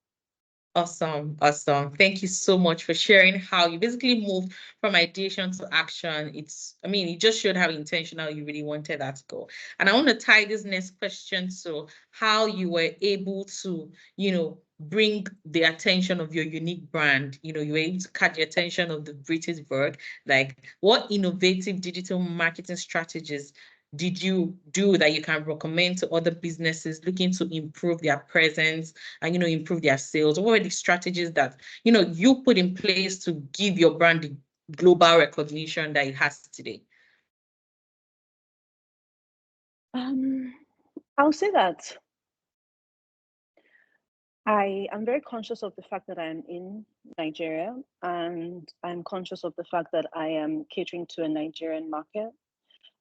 Awesome, awesome. Thank you so much for sharing how you basically moved from ideation to action. It just showed how intentional you really wanted that to go. And I want to tie this next question to how you were able to, bring the attention of your unique brand. You were able to catch the attention of the British Vogue. Like, what innovative digital marketing strategies did you do that you can recommend to other businesses looking to improve their presence and improve their sales? What were the strategies that you put in place to give your brand the global recognition that it has today? I'll say that I am very conscious of the fact that I am in Nigeria, and I'm conscious of the fact that I am catering to a Nigerian market.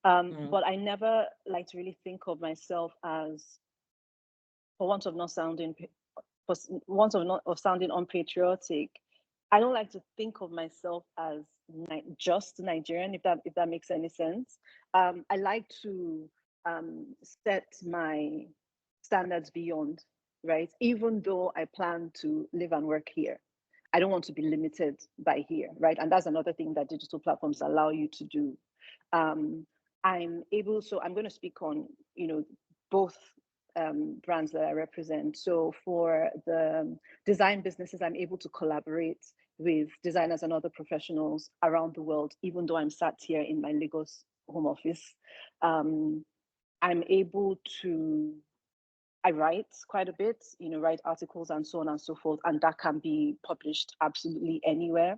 But I never like to really think of myself as, for want of sounding unpatriotic, I don't like to think of myself as just Nigerian, if that makes any sense. I like to set my standards beyond, right? Even though I plan to live and work here, I don't want to be limited by here, right? And that's another thing that digital platforms allow you to do. I'm going to speak on, both brands that I represent. So for the design businesses, I'm able to collaborate with designers and other professionals around the world, even though I'm sat here in my Lagos home office. I'm able to, I write quite a bit, write articles and so on and so forth, and that can be published absolutely anywhere.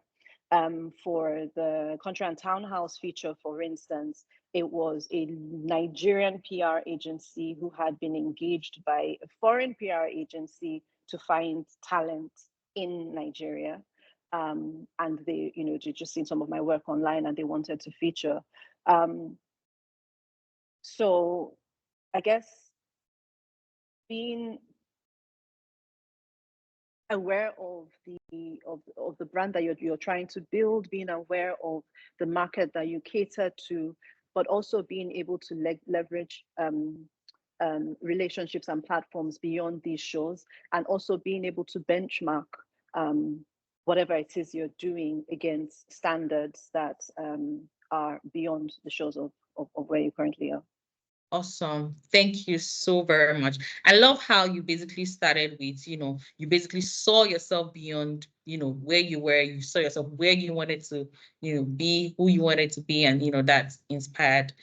For the Country and Townhouse feature, for instance, it was a Nigerian PR agency who had been engaged by a foreign PR agency to find talent in Nigeria. And they, just seen some of my work online and they wanted to feature. So I guess being aware of the brand that you're trying to build, being aware of the market that you cater to, but also being able to leverage relationships and platforms beyond these shows, and also being able to benchmark whatever it is you're doing against standards that are beyond the shows of where you currently are. Awesome. Thank you so very much. I love how you basically started with, you basically saw yourself beyond, where you were. You saw yourself where you wanted to, be, who you wanted to be. And, that inspired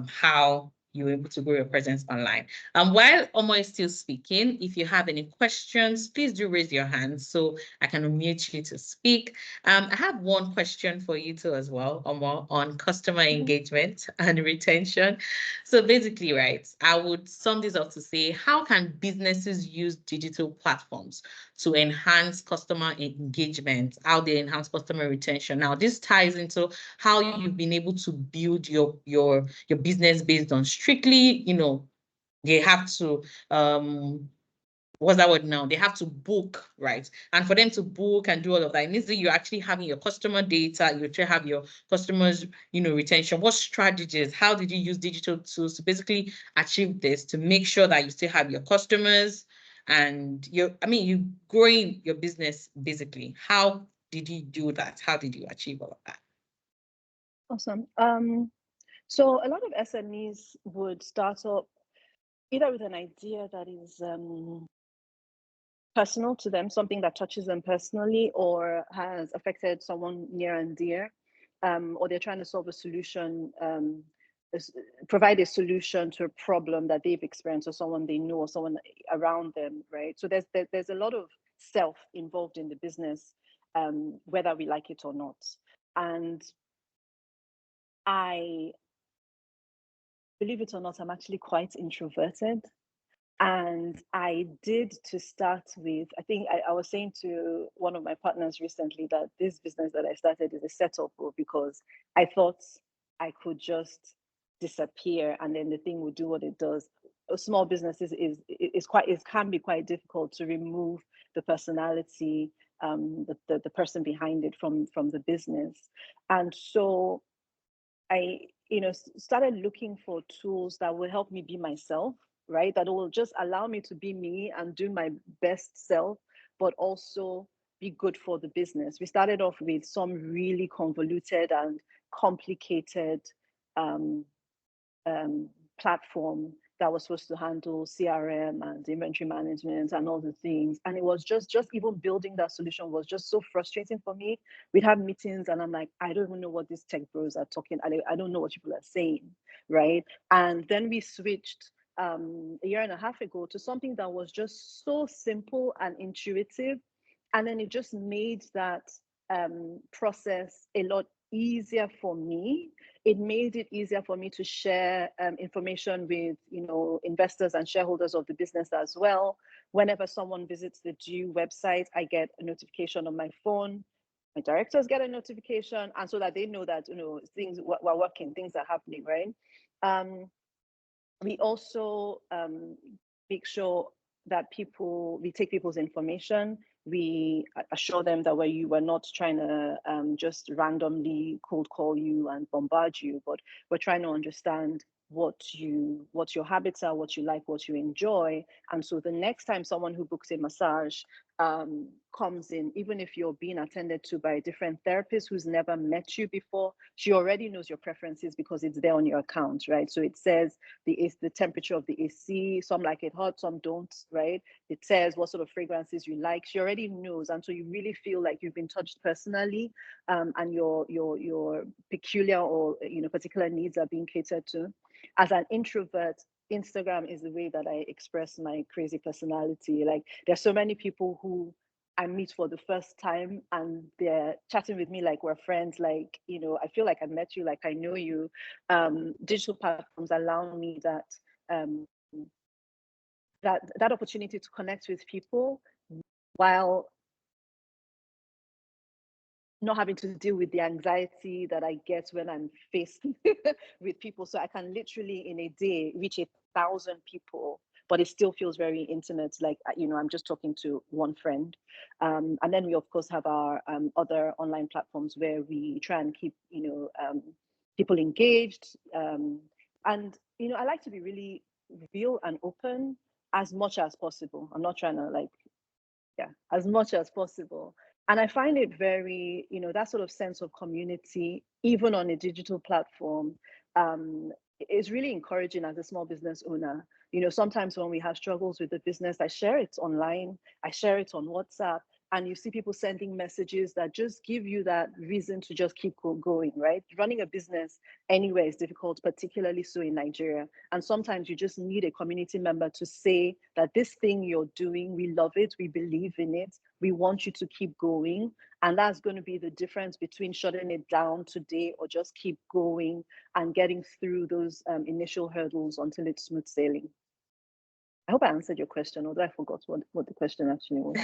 how you were able to grow your presence online. While Omo is still speaking, if you have any questions, please do raise your hand so I can unmute you to speak. I have one question for you too as well, Omo, on customer engagement and retention. So basically, right, I would sum this up to say, how can businesses use digital platforms to enhance customer engagement, how they enhance customer retention? Now, this ties into how you've been able to build your business based on strictly, they have to what's that word now? They have to book, right? And for them to book and do all of that, it means that you're actually having your customer data, you actually have your customers, retention. What strategies, how did you use digital tools to basically achieve this, to make sure that you still have your customers and you're growing your business basically? How did you do that? How did you achieve all of that? Awesome. So a lot of SMEs would start up either with an idea that is personal to them, something that touches them personally or has affected someone near and dear, or they're trying to solve a solution, provide a solution to a problem that they've experienced or someone they know or someone around them, right? So there's a lot of self involved in the business, whether we like it or not. And I, believe it or not, I'm actually quite introverted. And I did to start with, I think I was saying to one of my partners recently that this business that I started is a setup because I thought I could just disappear and then the thing would do what it does. A small business can be quite difficult to remove the personality, the person behind it from the business. And so I, started looking for tools that will help me be myself, right? That will just allow me to be me and do my best self but also be good for the business. We started off with some really convoluted and complicated platform that was supposed to handle CRM and inventory management and all the things. And it was just even building that solution was just so frustrating for me. We'd have meetings and I'm like, I don't even know what these tech bros are talking. I don't know what people are saying, right? And then we switched a year and a half ago to something that was just so simple and intuitive. And then it just made that process a lot easier for me. It made it easier for me to share information with, investors and shareholders of the business as well. Whenever someone visits the Due website, I get a notification on my phone. My directors get a notification, and so that they know that things we're working, things are happening, right? We also make sure that we take people's information. We assure them that we're not trying to just randomly cold call you and bombard you, but we're trying to understand what your habits are, what you like, what you enjoy. And so the next time someone who books a massage comes in, even if you're being attended to by a different therapist who's never met you before, she already knows your preferences because it's there on your account, right? So it says the temperature of the AC, some like it hot, some don't, right? It says what sort of fragrances you like. She already knows, and so you really feel like you've been touched personally, and your peculiar or particular needs are being catered to. As an introvert, Instagram is the way that I express my crazy personality. Like, there's so many people who I meet for the first time and they're chatting with me like we're friends. Like, I feel like I met you, like I know you. Digital platforms allow me that opportunity to connect with people while not having to deal with the anxiety that I get when I'm faced with people. So I can literally in a day reach 1,000 people, but it still feels very intimate. Like, I'm just talking to one friend. And then we of course have our other online platforms where we try and keep, people engaged. And, I like to be really real and open as much as possible. I'm not trying to as much as possible. And I find it very, that sort of sense of community, even on a digital platform, is really encouraging as a small business owner. Sometimes when we have struggles with the business, I share it online, I share it on WhatsApp, and you see people sending messages that just give you that reason to just keep going, right? Running a business anywhere is difficult, particularly so in Nigeria. And sometimes you just need a community member to say that this thing you're doing, we love it, we believe in it, we want you to keep going. And that's going to be the difference between shutting it down today or just keep going and getting through those initial hurdles until it's smooth sailing. I hope I answered your question, although I forgot what the question actually was.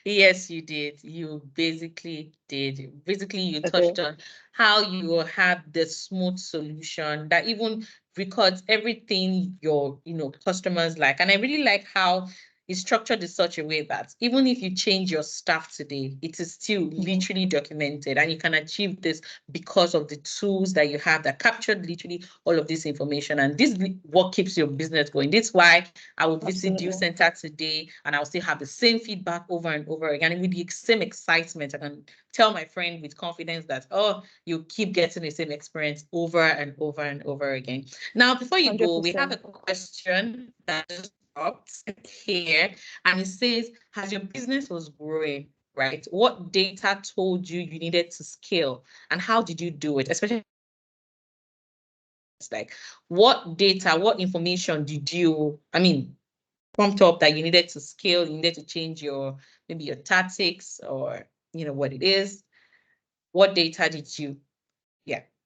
Yes, you did. You basically did. Basically, you touched on how you have the smooth solution that even records everything your customers like. And I really like how it's structured in such a way that even if you change your staff today, it is still literally documented, and you can achieve this because of the tools that you have that captured literally all of this information. And this is what keeps your business going. This is why I will visit Due Center today and I'll still have the same feedback over and over again. And with the same excitement, I can tell my friend with confidence that, oh, you keep getting the same experience over and over and over again. Now, before you 100%. Go, we have a question that just dropped here, and it says, as your business was growing, right, what data told you you needed to scale, and how did you do it? Especially, like, what data, what information did you, prompt up that you needed to scale, you needed to change maybe your tactics or, what it is? What data did you,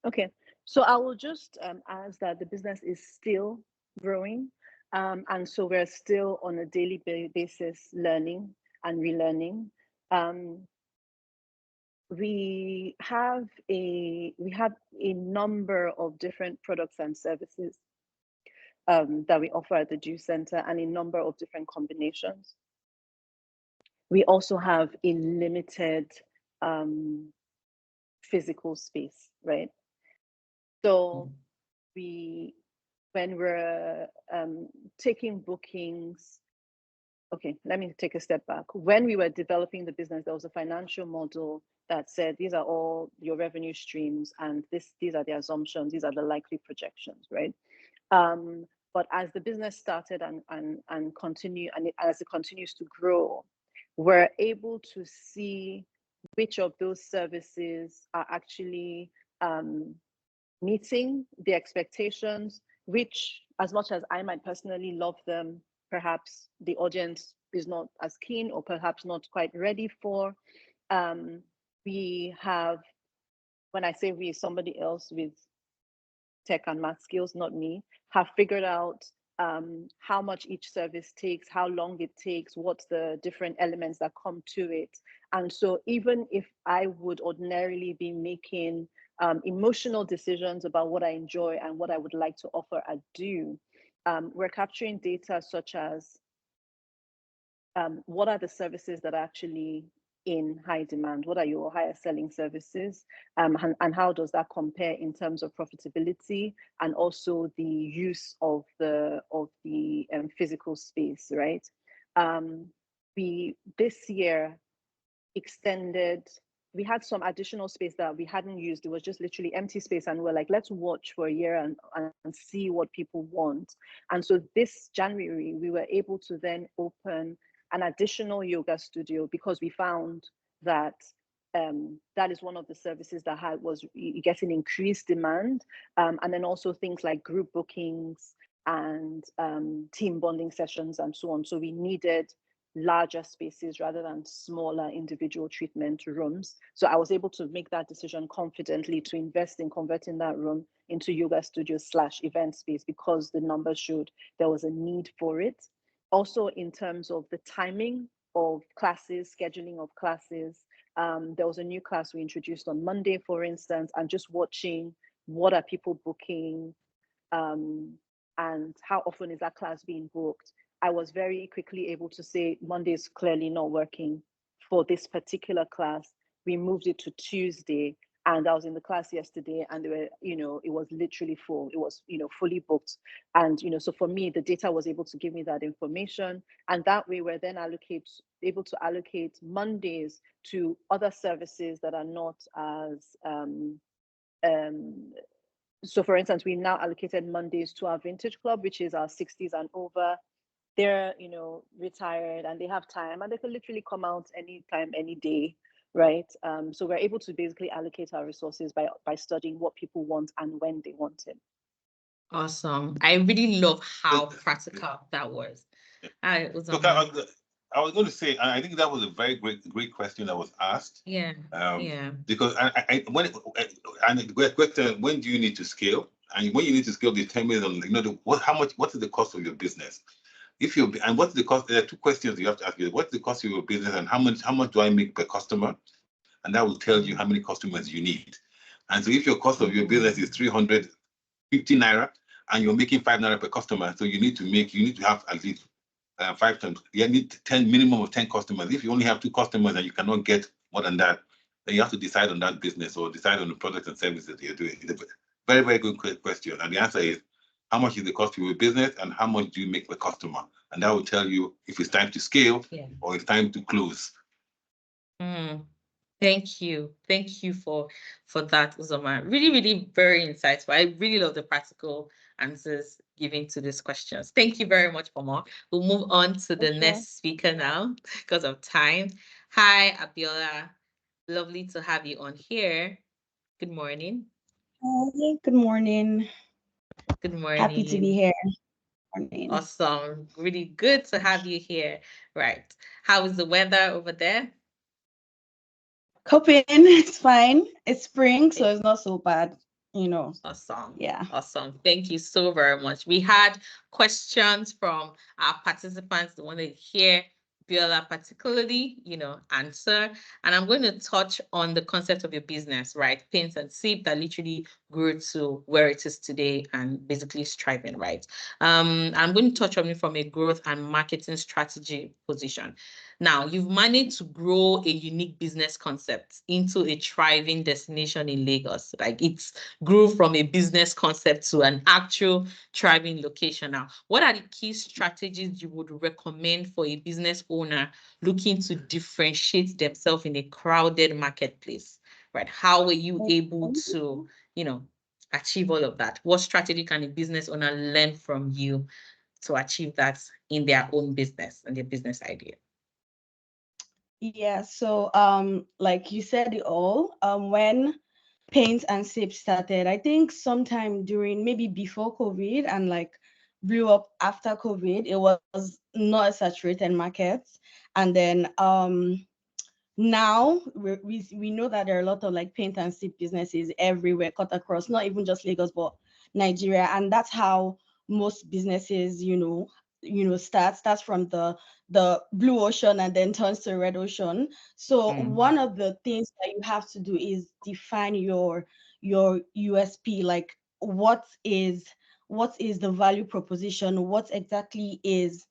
Okay, so I will just ask that the business is still growing. And so we're still on a daily basis learning and relearning. We have a number of different products and services that we offer at the Due Center, and a number of different combinations. We also have a limited physical space, right? So when we're taking bookings, okay, let me take a step back. When we were developing the business, there was a financial model that said these are all your revenue streams, and these are the assumptions, these are the likely projections, right? But as the business started and continue, and as it continues to grow, we're able to see which of those services are actually meeting the expectations, which, as much as I might personally love them, perhaps the audience is not as keen or perhaps not quite ready for. We have, when I say we, somebody else with tech and math skills, not me, have figured out how much each service takes, how long it takes, what's the different elements that come to it. And so even if I would ordinarily be making emotional decisions about what I enjoy and what I would like to offer at do, we're capturing data such as what are the services that are actually in high demand? What are your higher selling services? And how does that compare in terms of profitability and also the use of the physical space, right? We this year extended, we had some additional space that we hadn't used. It was just literally empty space, and we're like, let's watch for a year and see what people want. And so this January, we were able to then open an additional yoga studio because we found that that is one of the services that was getting increased demand. And then also things like group bookings and team bonding sessions and so on. So we needed larger spaces rather than smaller individual treatment rooms. So I was able to make that decision confidently to invest in converting that room into yoga studio / event space because the numbers showed there was a need for it. Also, in terms of the timing of classes, scheduling of classes, there was a new class we introduced on Monday, for instance, and just watching what are people booking and how often is that class being booked. I was very quickly able to say Monday is clearly not working for this particular class. We moved it to Tuesday, and I was in the class yesterday, and they were, it was literally full. It was, fully booked. And, so for me, the data was able to give me that information. And that way we're then able to allocate Mondays to other services that are not as, so for instance, we now allocated Mondays to our vintage club, which is our 60s and over. They're, retired and they have time and they can literally come out anytime, any day, right? So we're able to basically allocate our resources by studying what people want and when they want it. Awesome. I really love how practical that was. Look, I was going to say, I think that was a very great question that was asked. Yeah. Because when the question, when do you need to scale? And when you need to scale, determines on what is the cost of your business? And what's the cost? There are two questions you have to ask you. What's the cost of your business, and how much do I make per customer? And that will tell you how many customers you need. And so if your cost of your business is 350 naira and you're making 5 naira per customer, so you need to have at least 5 times. You need minimum of 10 customers. If you only have 2 customers and you cannot get more than that, then you have to decide on that business or decide on the products and services that you're doing. It's a very, very good question. And the answer is, how much is the cost of your business and how much do you make per customer? And that will tell you if it's time to scale or it's time to close. Thank you. Thank you for that, Uzoma. Really, really very insightful. I really love the practical answers given to these questions. Thank you very much, Omar. We'll move on to the next speaker now because of time. Hi, Abiola. Lovely to have you on here. Good morning. Hi, good morning. Good morning. Happy to be here. Morning. Awesome. Really good to have you here. Right. How is the weather over there? Coping, it's fine. It's spring, so it's not so bad, Awesome. Yeah. Awesome. Thank you so very much. We had questions from our participants that wanted to hear Abiola particularly, answer. And I'm going to touch on the concept of your business, right? Paint and Sip that literally grew to where it is today and basically striving, right? I'm going to touch on it from a growth and marketing strategy position. Now, you've managed to grow a unique business concept into a thriving destination in Lagos. Like, it's grew from a business concept to an actual thriving location. Now, what are the key strategies you would recommend for a business owner looking to differentiate themselves in a crowded marketplace? Right? How were you able to, achieve all of that? What strategy can a business owner learn from you to achieve that in their own business and their business idea? Yeah, so like you said it all, when Paint and Sip started, I think sometime during maybe before COVID and like blew up after COVID, it was not a saturated market. And then now we know that there are a lot of like paint and sip businesses everywhere, cut across, not even just Lagos, but Nigeria. And that's how most businesses, starts from the blue ocean and then turns to red ocean. So one of the things that you have to do is define your USP, like what is the value proposition, what exactly is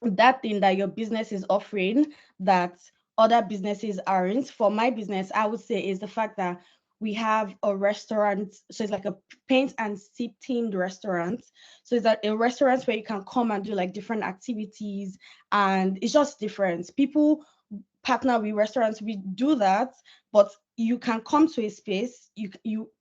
that thing that your business is offering that other businesses aren't. For my business, I would say is the fact that we have a restaurant. So it's like a paint and sip themed restaurant. So it's a restaurant where you can come and do like different activities, and it's just different. People partner with restaurants, we do that, but you can come to a space,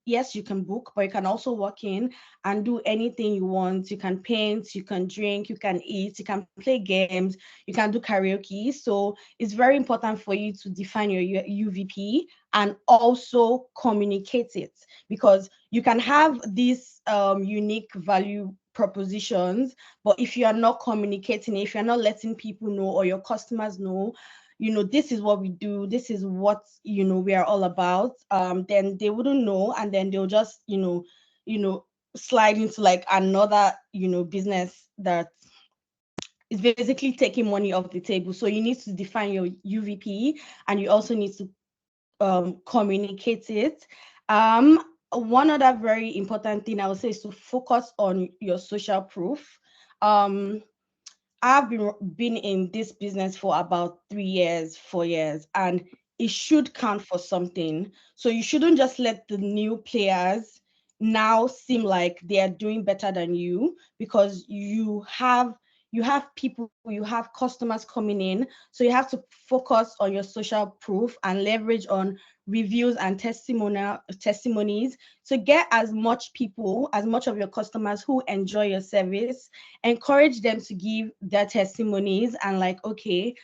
yes, you can book, but you can also walk in and do anything you want. You can paint, you can drink, you can eat, you can play games, you can do karaoke. So it's very important for you to define your UVP and also communicate it, because you can have these unique value propositions, but if you are not communicating, if you're not letting people know or your customers know, this is what we do, this is what we are all about, then they wouldn't know, and then they'll just slide into like another business that is basically taking money off the table. So you need to define your UVP, and you also need to communicate it. One other very important thing I would say is to focus on your social proof. I've been in this business for about 3 years, 4 years, and it should count for something. So you shouldn't just let the new players now seem like they are doing better than you, because you have people, you have customers coming in. So you have to focus on your social proof and leverage on reviews and testimonies to get as much people, as much of your customers who enjoy your service. Encourage them to give their testimonies and like, okay,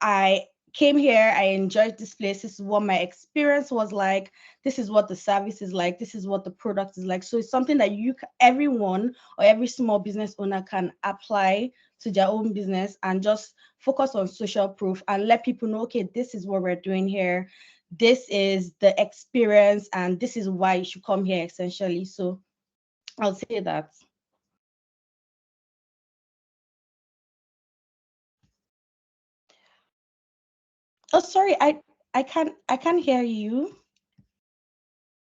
I came here, I enjoyed this place, this is what my experience was like, this is what the service is like, this is what the product is like. So it's something that everyone or every small business owner can apply to their own business, and just focus on social proof and let people know, okay, this is what we're doing here, this is the experience, and this is why you should come here, essentially. So I'll say that. Oh, sorry, I can't hear you.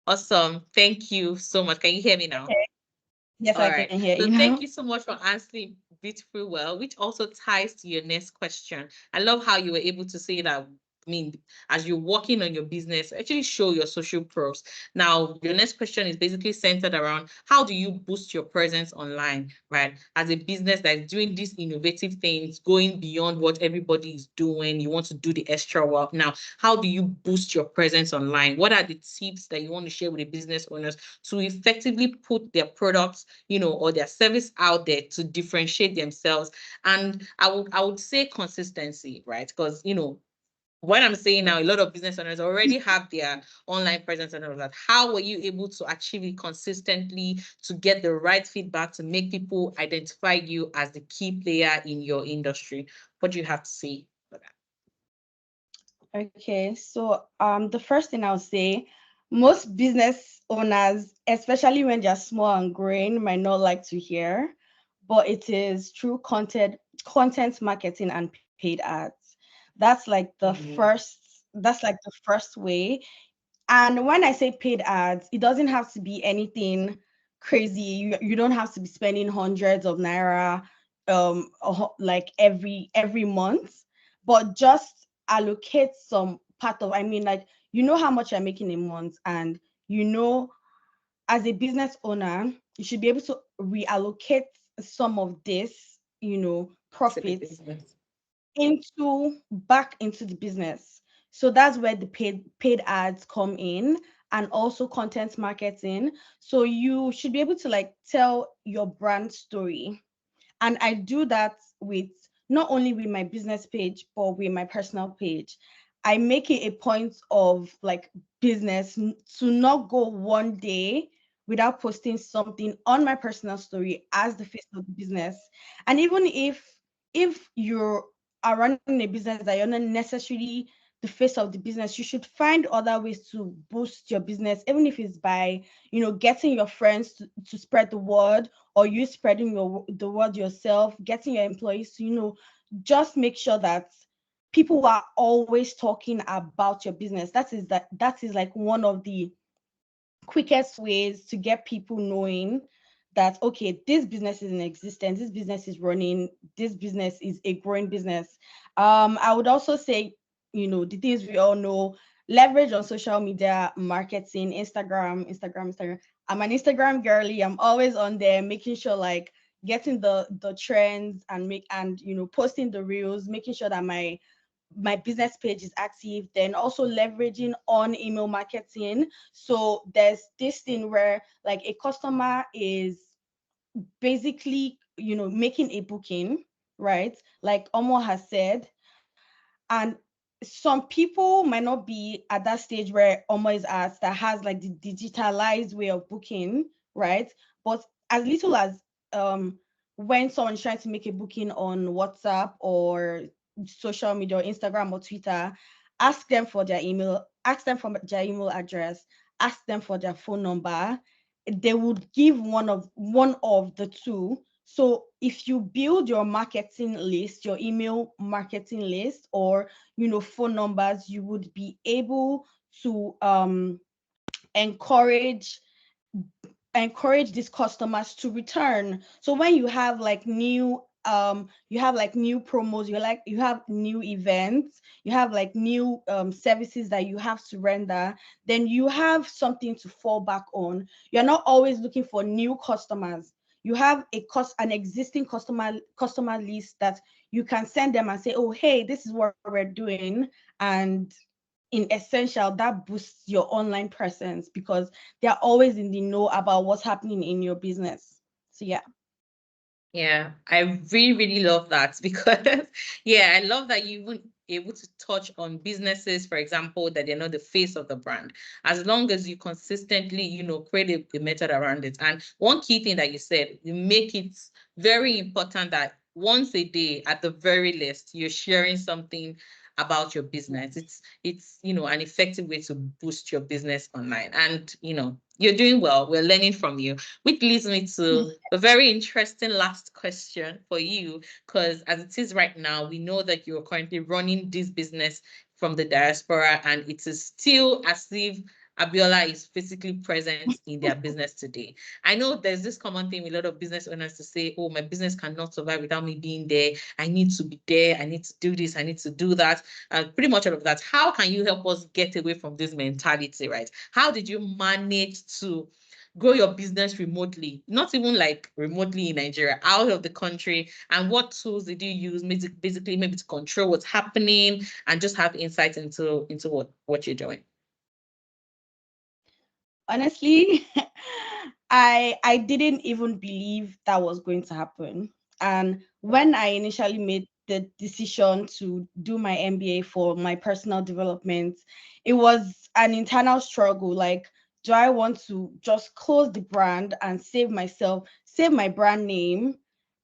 Awesome. Thank you so much. Can you hear me now? Okay. Yes, All I right. can hear So you thank now. you so much for answering beautifully well, which also ties to your next question. I love how you were able to say that. I mean, as you're working on your business, actually show your social proofs. Now, your next question is basically centered around how do you boost your presence online, right? As a business that is doing these innovative things, going beyond what everybody is doing, you want to do the extra work. Now, how do you boost your presence online? What are the tips that you want to share with the business owners to effectively put their products, or their service out there to differentiate themselves? And I would say consistency, right? Because, what I'm saying now, a lot of business owners already have their online presence and all of that. How were you able to achieve it consistently, to get the right feedback, to make people identify you as the key player in your industry? What do you have to say for that? Okay, so the first thing I'll say, most business owners, especially when they're small and growing, might not like to hear, but it is through content marketing and paid ads. That's like the first way. And when I say paid ads, it doesn't have to be anything crazy. You don't have to be spending hundreds of naira like every month. but just allocate some part of, I mean, like, you know how much you're making a month, and you know, as a business owner, you should be able to reallocate some of this, you know, profits back into the business. So that's where the paid ads come in, and also content marketing. So you should be able to like tell your brand story. And I do that with not only with my business page, but with my personal page. I make it a point of like business to not go one day without posting something on my personal story as the face of the business. And even if you are running a business that you're not necessarily the face of the business, you should find other ways to boost your business, even if it's by, you know, getting your friends to spread the word, or you spreading the word yourself, getting your employees to, you know, just make sure that people are always talking about your business. That is like one of the quickest ways to get people knowing that, okay, this business is in existence, this business is running, this business is a growing business. I would also say, you know, the things we all know, leverage on social media marketing, Instagram. I'm an Instagram girly. I'm always on there making sure like getting the trends and you know, posting the reels, making sure that my business page is active, then also leveraging on email marketing. So there's this thing where like a customer is basically, you know, making a booking, right? Like Omo has said. And some people might not be at that stage where Omo is at, that has like the digitalized way of booking, right? But as little as when someone's trying to make a booking on WhatsApp or social media or Instagram or Twitter, ask them for their email, ask them for their email address, ask them for their phone number. They would give one of the two. So if you build your marketing list, your email marketing list, or, you know, phone numbers, you would be able to encourage these customers to return. So when you have like new promos, you have new events, you have like new services that you have to render, then you have something to fall back on. You're not always looking for new customers. You have an existing customer list that you can send them and say, oh, hey, this is what we're doing. And in essential, that boosts your online presence because they're always in the know about what's happening in your business. So yeah. Yeah, I really, really love that because, yeah, I love that you even able to touch on businesses, for example, that they're not the face of the brand. As long as you consistently, you know, create a method around it. And one key thing that you said, you make it very important that once a day, at the very least, you're sharing something about your business. It's you know, an effective way to boost your business online. And you know, you're doing well. We're learning from you, which leads me to a very interesting last question for you, because as it is right now, we know that you're currently running this business from the diaspora, and it is still as if Abiola is physically present in their business today. I know there's this common thing with a lot of business owners to say, oh, my business cannot survive without me being there. I need to be there. I need to do this. I need to do that. Pretty much all of that. How can you help us get away from this mentality, right? How did you manage to grow your business remotely, not even like remotely in Nigeria, out of the country? And what tools did you use basically maybe to control what's happening and just have insight into what you're doing? Honestly, I didn't even believe that was going to happen. And when I initially made the decision to do my MBA for my personal development, it was an internal struggle. Like, do I want to just close the brand and save my brand name,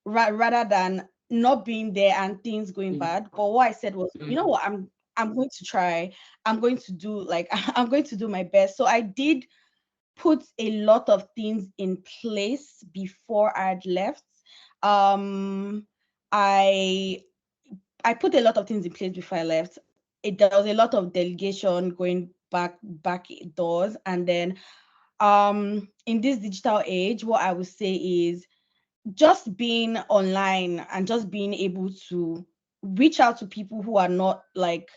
rather than not being there and things going bad? But what I said was, you know what, I'm going to try. I'm going to do like I'm going to do my best. So I did put a lot of things in place before I'd left. Um, I I put a lot of things in place before I left. There was a lot of delegation going back doors, and then in this digital age, what I would say is just being online and just being able to reach out to people who are not like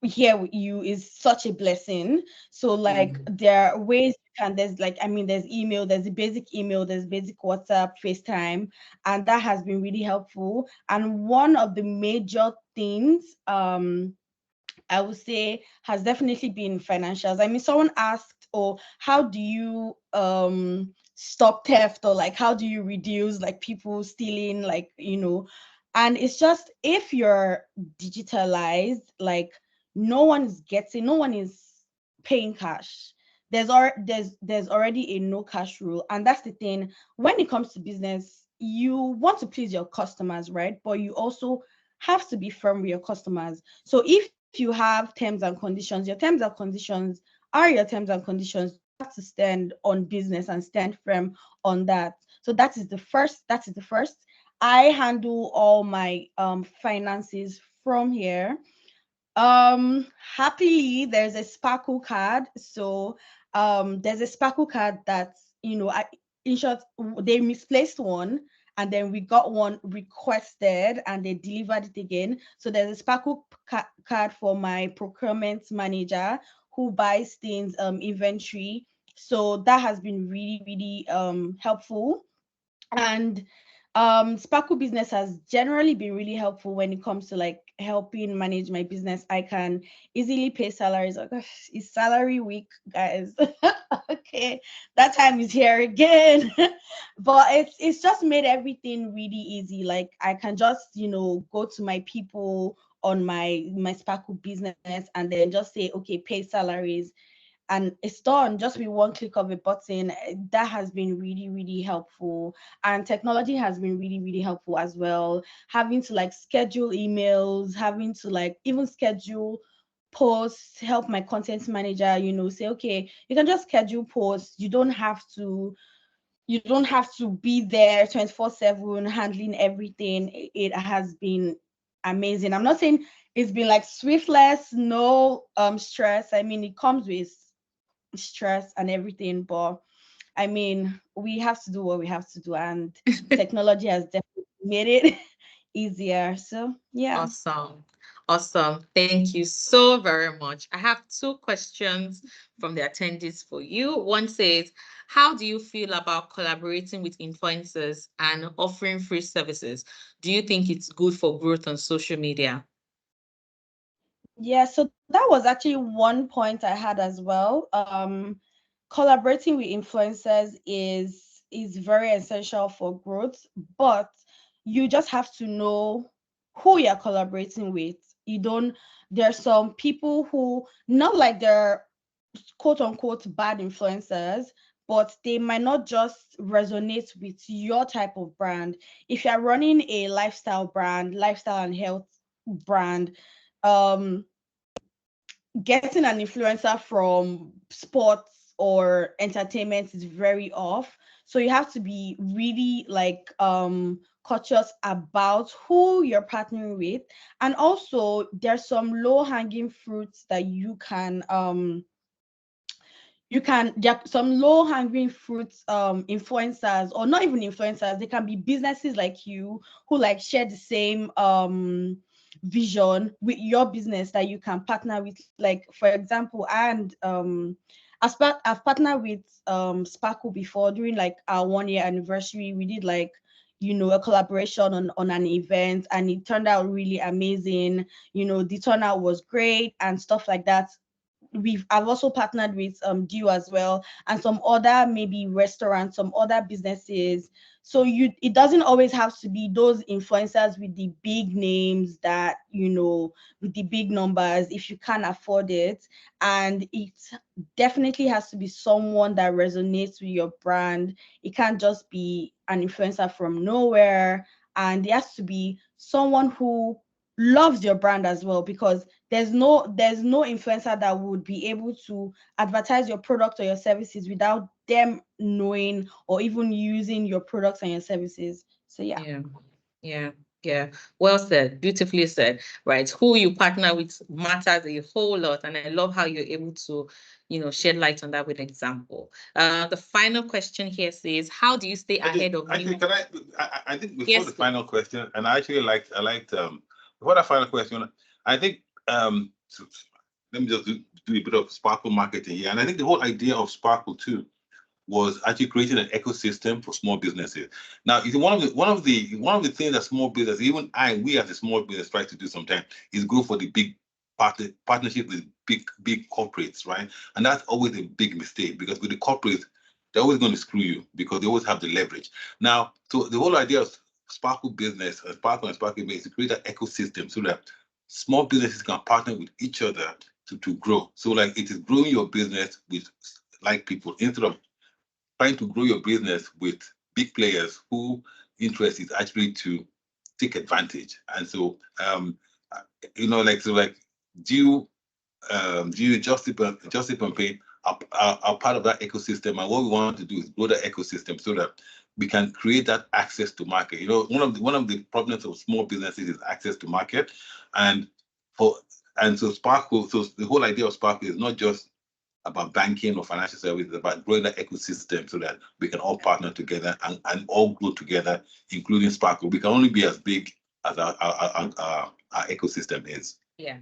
here with you is such a blessing. So like there are ways you can, there's like, I mean, there's email, there's a basic email, there's basic WhatsApp, FaceTime, and that has been really helpful. And one of the major things I would say has definitely been financials. I mean, someone asked, oh, how do you stop theft, or like how do you reduce like people stealing, like, you know, and it's just, if you're digitalized, like no one is paying cash. There's already a no cash rule. And that's the thing. When it comes to business, you want to please your customers, right? But you also have to be firm with your customers. So if you have terms and conditions, your terms and conditions are your terms and conditions. You have to stand on business and stand firm on that. So that is the first. I handle all my finances from here. Happily, there's a Sparkle card. So there's a Sparkle card that's, you know, in short, they misplaced one, and then we got one requested and they delivered it again. So there's a Sparkle card for my procurement manager who buys things, inventory. So that has been really, really helpful. And Sparkle Business has generally been really helpful when it comes to like helping manage my business. I can easily pay salaries. Oh gosh, it's salary week, guys. Okay, that time is here again. But it's just made everything really easy. Like I can just, you know, go to my people on my Sparkle Business and then just say, okay, pay salaries, and it's done just with one click of a button. That has been really, really helpful. And technology has been really, really helpful as well. Having to like schedule emails, having to like even schedule posts, help my content manager, you know, say, okay, you can just schedule posts. You don't have to be there 24/7 handling everything. It has been amazing. I'm not saying it's been like swiftness, no stress. I mean, it comes with stress and everything, but I mean, we have to do what we have to do, and technology has definitely made it easier. So yeah. Awesome. Awesome. Thank you so very much. I have two questions from the attendees for you. One says, how do you feel about collaborating with influencers and offering free services? Do you think it's good for growth on social media? Yeah, so that was actually one point I had as well. Collaborating with influencers is very essential for growth, but you just have to know who you're collaborating with. There's some people who, not like they're quote unquote bad influencers, but they might not just resonate with your type of brand. If you're running a lifestyle and health brand, um getting an influencer from sports or entertainment is very off. So you have to be really like cautious about who you're partnering with. And also there's some low hanging fruits that there are some low hanging fruits, influencers, or not even influencers. They can be businesses like you who like share the same vision with your business that you can partner with. Like for example, I've partnered with Sparkle before. During like our 1 year anniversary, we did like, you know, a collaboration on an event, and it turned out really amazing. You know, the turnout was great and stuff like that. I've also partnered with Dew as well, and some other maybe restaurants, some other businesses. So it doesn't always have to be those influencers with the big names that, you know, with the big numbers, if you can't afford it. And it definitely has to be someone that resonates with your brand. It can't just be an influencer from nowhere, and it has to be someone who loves your brand as well, because there's no influencer that would be able to advertise your product or your services without them knowing or even using your products and your services. So Yeah. Well said. Beautifully said. Right. Who you partner with matters a whole lot. And I love how you're able to, you know, shed light on that with example. The final question here says, how do you stay ahead of actually, new... I think before the final question, and I liked for that final question, I think so let me just do a bit of Sparkle marketing here. And I think the whole idea of Sparkle too was actually creating an ecosystem for small businesses. Now, one of the things that small business, even we as a small business try to do sometimes is go for the big partnership with big corporates, right? And that's always a big mistake, because with the corporates, they're always going to screw you because they always have the leverage. Now, so the whole idea of Sparkle business, Sparkle and Sparkle business, is to create an ecosystem so that small businesses can partner with each other to grow. So like it is growing your business with like people, instead of trying to grow your business with big players who interest is actually to take advantage. And so do you Just Paint are part of that ecosystem, and what we want to do is grow that ecosystem so that we can create that access to market. One of the problems of small businesses is access to market, and so Sparkle. So the whole idea of Sparkle is not just about banking or financial services, about growing that ecosystem so that we can all partner together and all grow together, including Sparkle. We can only be as big as our ecosystem is. Yeah.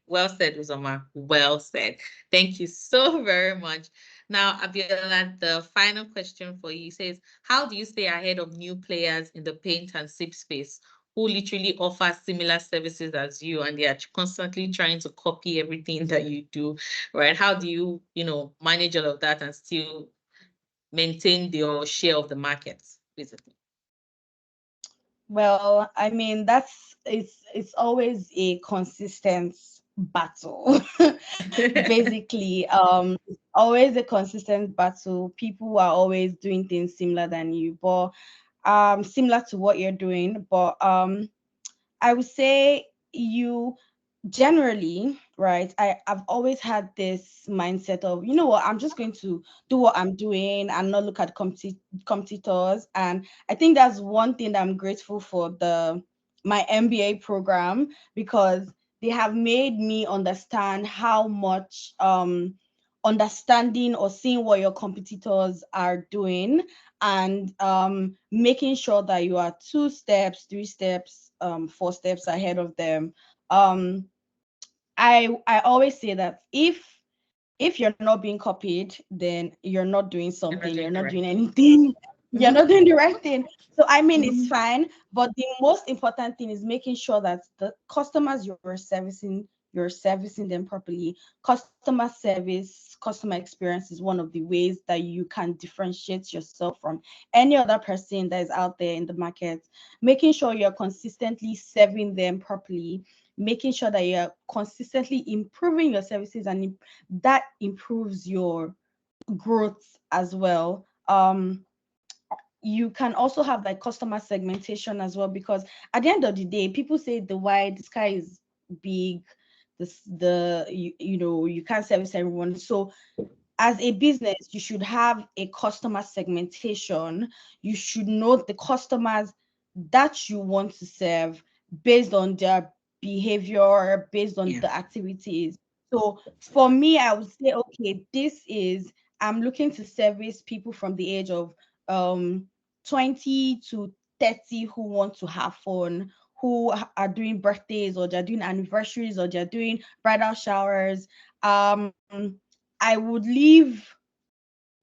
Well said, Uzoma. Well said. Thank you so very much. Now, Abiola, the final question for you says, how do you stay ahead of new players in the paint and sip space who literally offer similar services as you, and they are constantly trying to copy everything that you do, right? How do you, manage all of that and still maintain your share of the market, basically? Well, I mean, it's always a consistent battle. Basically, it's always a consistent battle. People are always doing things similar than you, but similar to what you're doing. But I would say you generally, right? I've always had this mindset of, you know what, I'm just going to do what I'm doing and not look at competitors. And I think that's one thing that I'm grateful for my MBA program, because they have made me understand how much understanding or seeing what your competitors are doing, and making sure that you are 2 steps, 3 steps, 4 steps ahead of them. I always say that if you're not being copied, then you're not doing something, you're not doing anything, you're not doing the right thing. So I mean, it's fine, but the most important thing is making sure that the customers you're servicing them properly. Customer service, customer experience is one of the ways that you can differentiate yourself from any other person that is out there in the market. Making sure you're consistently serving them properly, making sure that you're consistently improving your services, and that improves your growth as well. You can also have like customer segmentation as well, because at the end of the day, people say the sky is big, you can't service everyone. So as a business, you should have a customer segmentation. You should know the customers that you want to serve based on their behavior, based on the activities. So for me, I would say, okay, I'm looking to service people from the age of 20 to 30 who want to have fun, who are doing birthdays, or they're doing anniversaries, or they're doing bridal showers. I would leave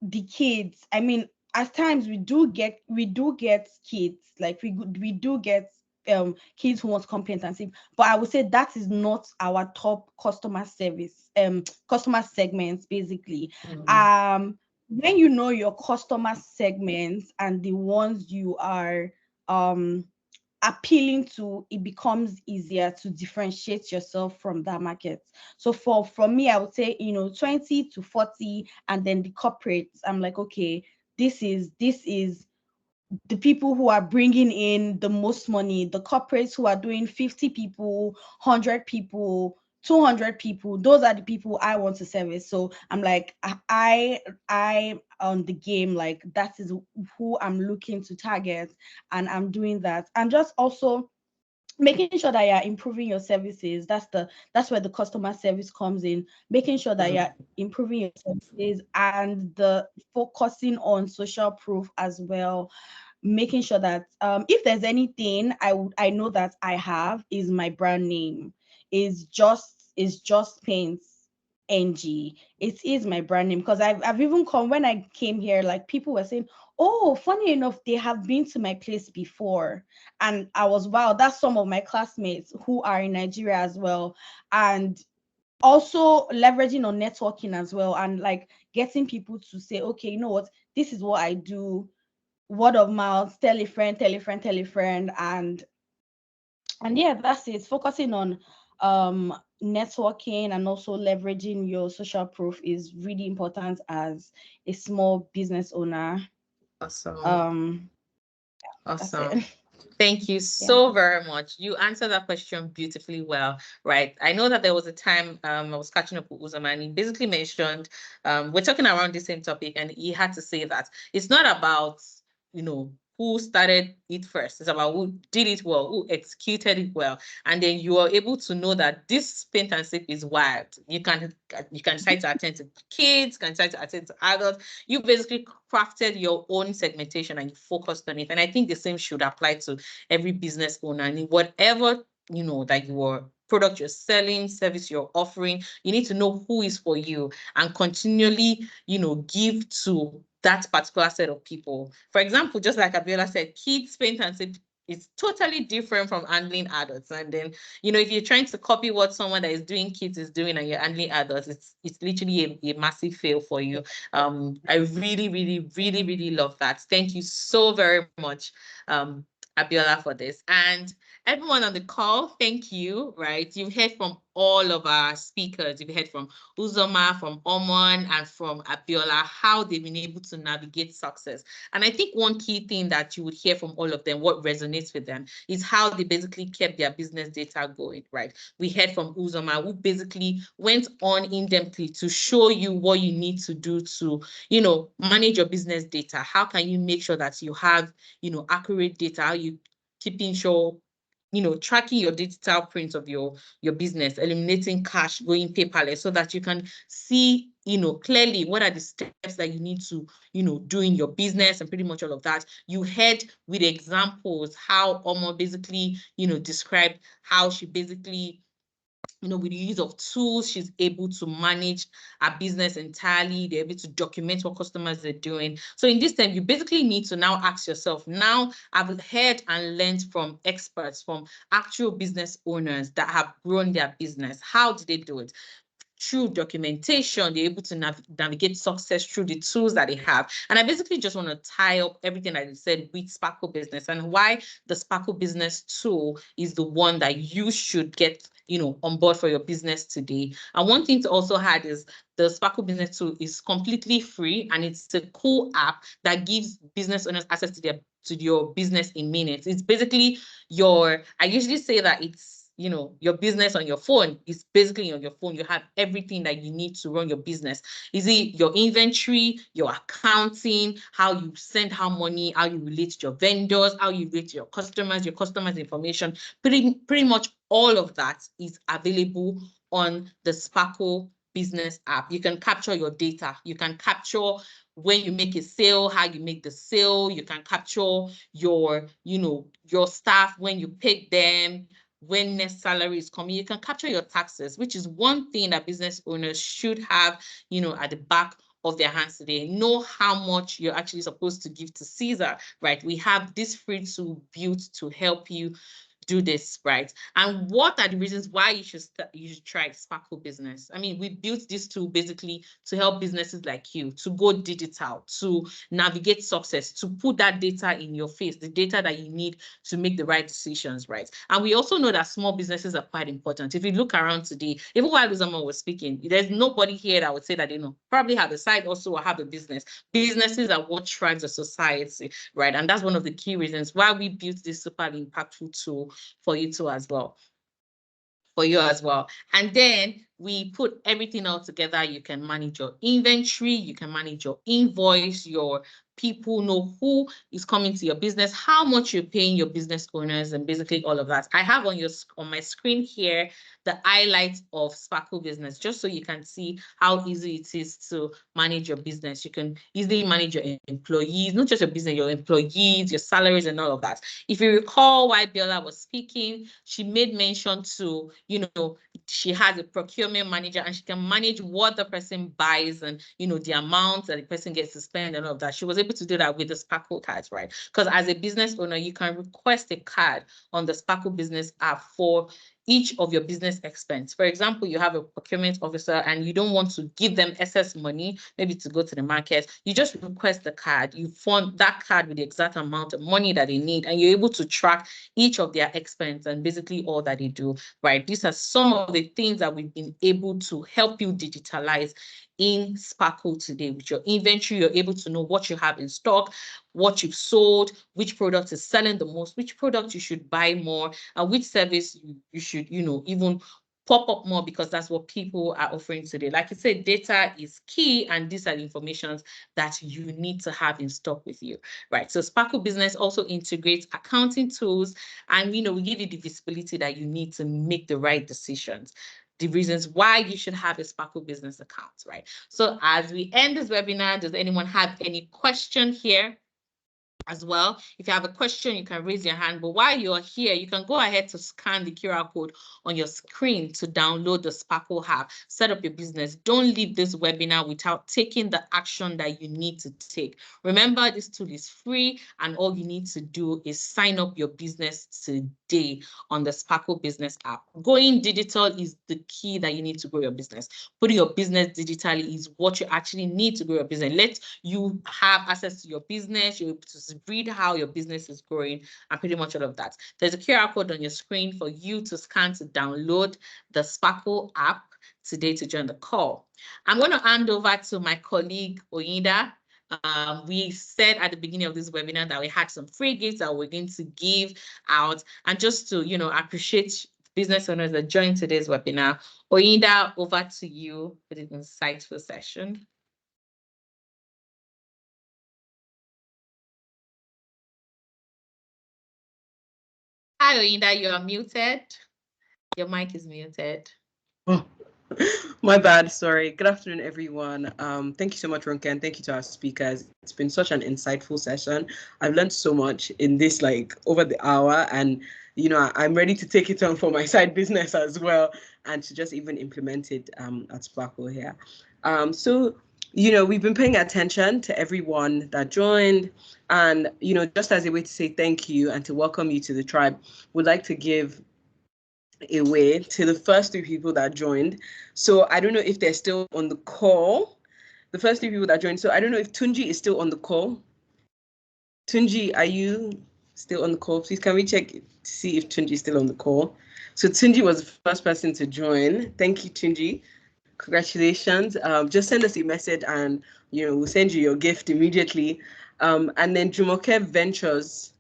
the kids. I mean, at times we do get kids, like we do get kids who want to come paint and sip, but I would say that is not our top customer segments, basically. When you know your customer segments and the ones you are appealing to, it becomes easier to differentiate yourself from that market. So from me, I would say 20 to 40, and then the corporates, I'm like, okay, this is the people who are bringing in the most money, the corporates who are doing 50 people, 100 people, 200 people. Those are the people I want to service. So I'm like, I on the game, like that is who I'm looking to target, and I'm doing that. And just also making sure that you're improving your services. That's where the customer service comes in. Making sure that you're improving your services, and the focusing on social proof as well. making sure that if there's anything I know that I have is my brand name is Just Paint NG. It is my brand name, because I've even come, when I came here, like people were saying, oh, funny enough, they have been to my place before. And I was, wow, that's some of my classmates who are in Nigeria as well. And also leveraging on networking as well, and like getting people to say, okay, you know what, this is what I do, word of mouth, tell a friend, tell a friend, tell a friend, and yeah, that's it. Focusing on networking and also leveraging your social proof is really important as a small business owner. Awesome. That's Awesome. it. Thank you so very much. You answered that question beautifully well, right? I know that there was a time I was catching up with Uzoma, and he basically mentioned, we're talking around the same topic, and he had to say that it's not about, who started it first. It's about who did it well, who executed it well. And then you are able to know that this paint and sip is wild. You can decide to attend to kids, can decide to attend to adults. You basically crafted your own segmentation and you focused on it. And I think the same should apply to every business owner. And whatever, that your product you're selling, service you're offering, you need to know who is for you and continually, give to that particular set of people. For example, just like Abiola said, kids paint and sip is totally different from handling adults. And then, if you're trying to copy what someone that is doing kids is doing and you're handling adults, it's literally a massive fail for you. I really, really, really, really love that. Thank you so very much, Abiola, for this. And everyone on the call, thank you, right? You've heard from all of our speakers. You've heard from Uzoma, from Omon, and from Abiola, how they've been able to navigate success. And I think one key thing that you would hear from all of them, what resonates with them, is how they basically kept their business data going, right? We heard from Uzoma, who basically went on in-depthly to show you what you need to do to, manage your business data. How can you make sure that you have, accurate data? How you keeping sure, tracking your digital print of your business, eliminating cash, going paperless, so that you can see, clearly what are the steps that you need to, do in your business, and pretty much all of that. You heard with examples how Omo basically, described how she basically, with the use of tools, she's able to manage her business entirely. They're able to document what customers are doing. So in this time, you basically need to now ask yourself, now I've heard and learned from experts, from actual business owners that have grown their business. How did they do it? Through documentation, they're able to navigate success through the tools that they have. And I basically just want to tie up everything that you said with Sparkle Business, and why the Sparkle Business tool is the one that you should get, on board for your business today. And one thing to also add is the Sparkle Business tool is completely free, and it's a cool app that gives business owners access to your business in minutes. It's basically I usually say that it's, your business on your phone. Is basically on your phone. You have everything that you need to run your business. Is it your inventory, your accounting, how you send how money, how you relate to your vendors, how you relate to your customers information. Pretty much all of that is available on the Sparkle Business app. You can capture your data. You can capture when you make a sale, how you make the sale. You can capture your, your staff, when you pay them, when next salary is coming. You can capture your taxes, which is one thing that business owners should have, at the back of their hands today. Know how much you're actually supposed to give to Caesar, right? We have this free tool built to help you do this, right? And what are the reasons why you should try Sparkle Business? I mean, we built this tool basically to help businesses like you to go digital, to navigate success, to put that data in your face, the data that you need to make the right decisions, right? And we also know that small businesses are quite important. If you look around today, even while Uzoma was speaking, there's nobody here that would say that, probably have a side also or have a business. Businesses are what drives a society, right? And that's one of the key reasons why we built this super impactful tool for you as well. And then we put everything all together. You can manage your inventory, you can manage your invoice, your people know who is coming to your business, how much you're paying your business owners, and basically all of that. I have on my screen here the highlights of Sparkle Business, just so you can see how easy it is to manage your business. You can easily manage your employees, not just your business, your employees, your salaries, and all of that. If you recall, while Abiola was speaking, she made mention to, she has a procurement manager and she can manage what the person buys and, the amount that the person gets to spend and all of that. She was able to do that with the Sparkle cards, right? Because as a business owner, you can request a card on the Sparkle Business app for each of your business expense. For example, you have a procurement officer and you don't want to give them excess money, maybe to go to the market. You just request the card. You fund that card with the exact amount of money that they need, and you're able to track each of their expense and basically all that they do, right? These are some of the things that we've been able to help you digitalize in Sparkle today. With your inventory, you're able to know what you have in stock, what you've sold, which product is selling the most, which product you should buy more, and which service you should, even pop up more, because that's what people are offering today. Like I said, data is key, and these are the informations that you need to have in stock with you, right? So Sparkle Business also integrates accounting tools, and we give you the visibility that you need to make the right decisions, the reasons why you should have a Sparkle Business account, right? So as we end this webinar, does anyone have any question here? As well, if you have a question, you can raise your hand. But while you're here, you can go ahead to scan the QR code on your screen to download the Sparkle app, set up your business. Don't leave this webinar without taking the action that you need to take. Remember, this tool is free, and all you need to do is sign up your business today on the Sparkle Business app. Going digital is the key that you need to grow your business. Putting your business digitally is what you actually need to grow your business. Let you have access to your business. You're able to read how your business is growing and pretty much all of that. There's a QR code on your screen for you to scan to download the Sparkle app today to join the call. I'm going to hand over to my colleague, Oyinda. We said at the beginning of this webinar that we had some free gifts that we're going to give out, and just to, appreciate business owners that joined today's webinar. Oyinda, over to you for the insightful session. Hi, Oyinda, you are muted. Your mic is muted. Oh, my bad. Sorry. Good afternoon, everyone. Thank you so much, Ronke, and thank you to our speakers. It's been such an insightful session. I've learned so much in this, over the hour, and I'm ready to take it on for my side business as well, and to just even implement it at Sparkle here. So we've been paying attention to everyone that joined, and just as a way to say thank you and to welcome you to the tribe, we'd like to give away to the first 3 people that joined. So I don't know if they're still on the call. The first 3 people that joined. So I don't know if Tunji is still on the call. Tunji, are you still on the call? Please, can we check to see if Tunji is still on the call? So Tunji was the first person to join. Thank you, Tunji. Congratulations. Just send us a message and we'll send you your gift immediately. And then Jumoke Ventures.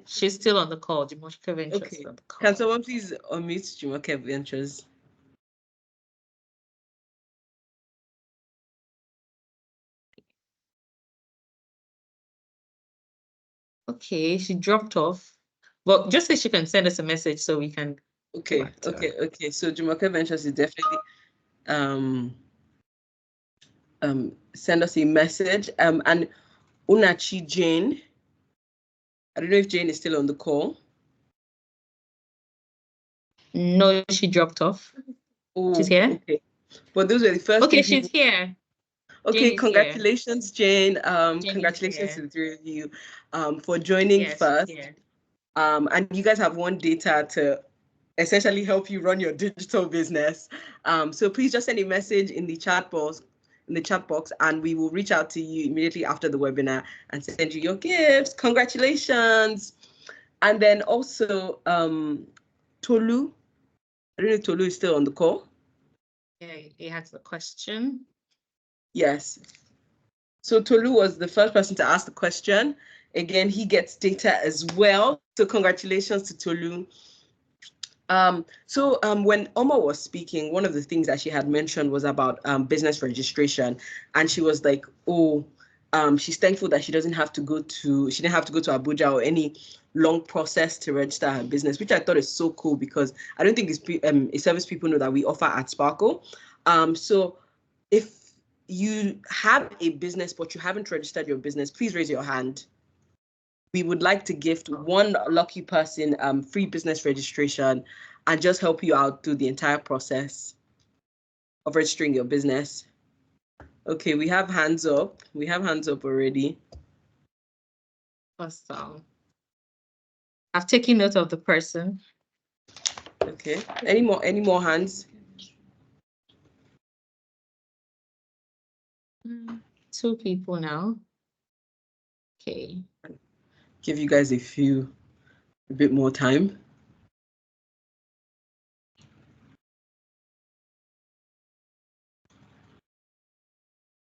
She's still on the call. Jumoke Ventures. Okay. On the call. Can someone please unmute Jumoke Ventures? Okay, she dropped off. Well, just say she can send us a message so we can. Okay. So Jumoke Ventures is definitely send us a message. And Unachi Jane. I don't know if Jane is still on the call. No, she dropped off. Oh, she's here. Okay, but those were the first. Okay, she's here. Okay, Jane congratulations, Jane. Jane Congratulations to the 3 of you for joining first. And you guys have won data to essentially help you run your digital business. So please just send a message in the chat box, and we will reach out to you immediately after the webinar and send you your gifts. Congratulations. And then also Tolu. I don't know if Tolu is still on the call. Yeah, he has a question. Yes. So Tolu was the first person to ask the question. Again, he gets data as well. So congratulations to Tolu. When Oma was speaking, one of the things that she had mentioned was about business registration, and she was like, "Oh, she's thankful that she didn't have to go to Abuja or any long process to register her business," which I thought is so cool because I don't think a service people know that we offer at Sparkle. So if you have a business but you haven't registered your business, please raise your hand. We would like to gift one lucky person free business registration and just help you out through the entire process of registering your business. Okay, we have hands up. We have hands up already. Awesome. I've taken note of the person. Okay. Any more hands? 2 people now. Okay. Give you guys a bit more time.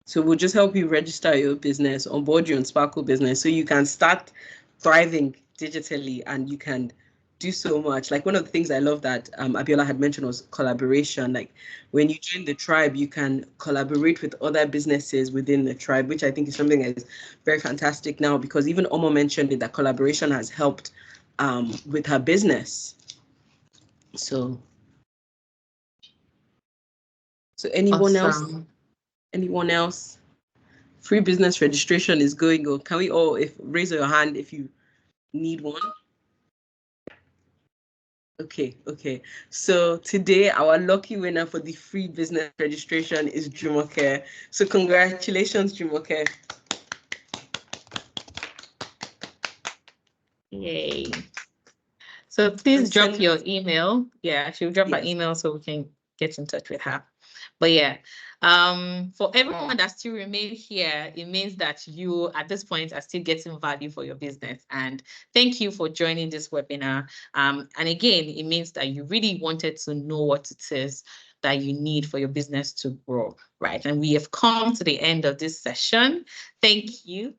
So we'll just help you register your business, onboard you on Sparkle Business so you can start thriving digitally and you can do so much. Like one of the things I love that Abiola had mentioned was collaboration. Like when you join the tribe, you can collaborate with other businesses within the tribe, which I think is something that is very fantastic now because even Omo mentioned it, that collaboration has helped with her business. So anyone else? Anyone else? Free business registration is going on. Can we all raise your hand if you need one? Okay. So today our lucky winner for the free business registration is Jumoke. So congratulations, Jumoke. Yay. So please drop your email. Yeah, she'll drop her email so we can get in touch with her. But yeah, for everyone that still remain here, it means that you at this point are still getting value for your business. And thank you for joining this webinar. And again, it means that you really wanted to know what it is that you need for your business to grow, right? And we have come to the end of this session. Thank you.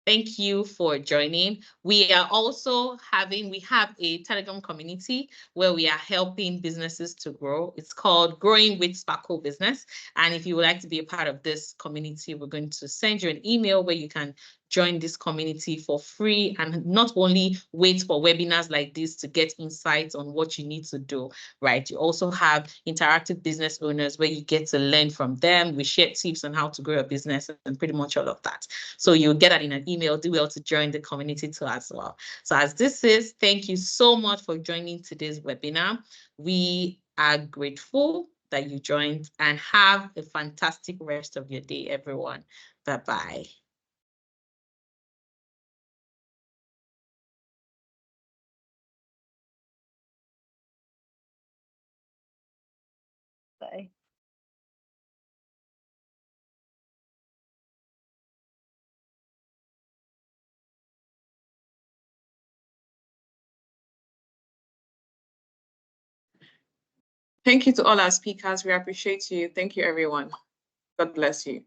Thank you for joining. We are also we have a Telegram community where we are helping businesses to grow. It's called Growing with Sparkle Business. And if you would like to be a part of this community, we're going to send you an email where you can join this community for free and not only wait for webinars like this to get insights on what you need to do, right? You also have interactive business owners where you get to learn from them. We share tips on how to grow a business and pretty much all of that. So you'll get that in an email. Do well to join the community too as well. So as this is, thank you so much for joining today's webinar. We are grateful that you joined and have a fantastic rest of your day, everyone. Bye-bye. Bye. Thank you to all our speakers. We appreciate you. Thank you, everyone. God bless you.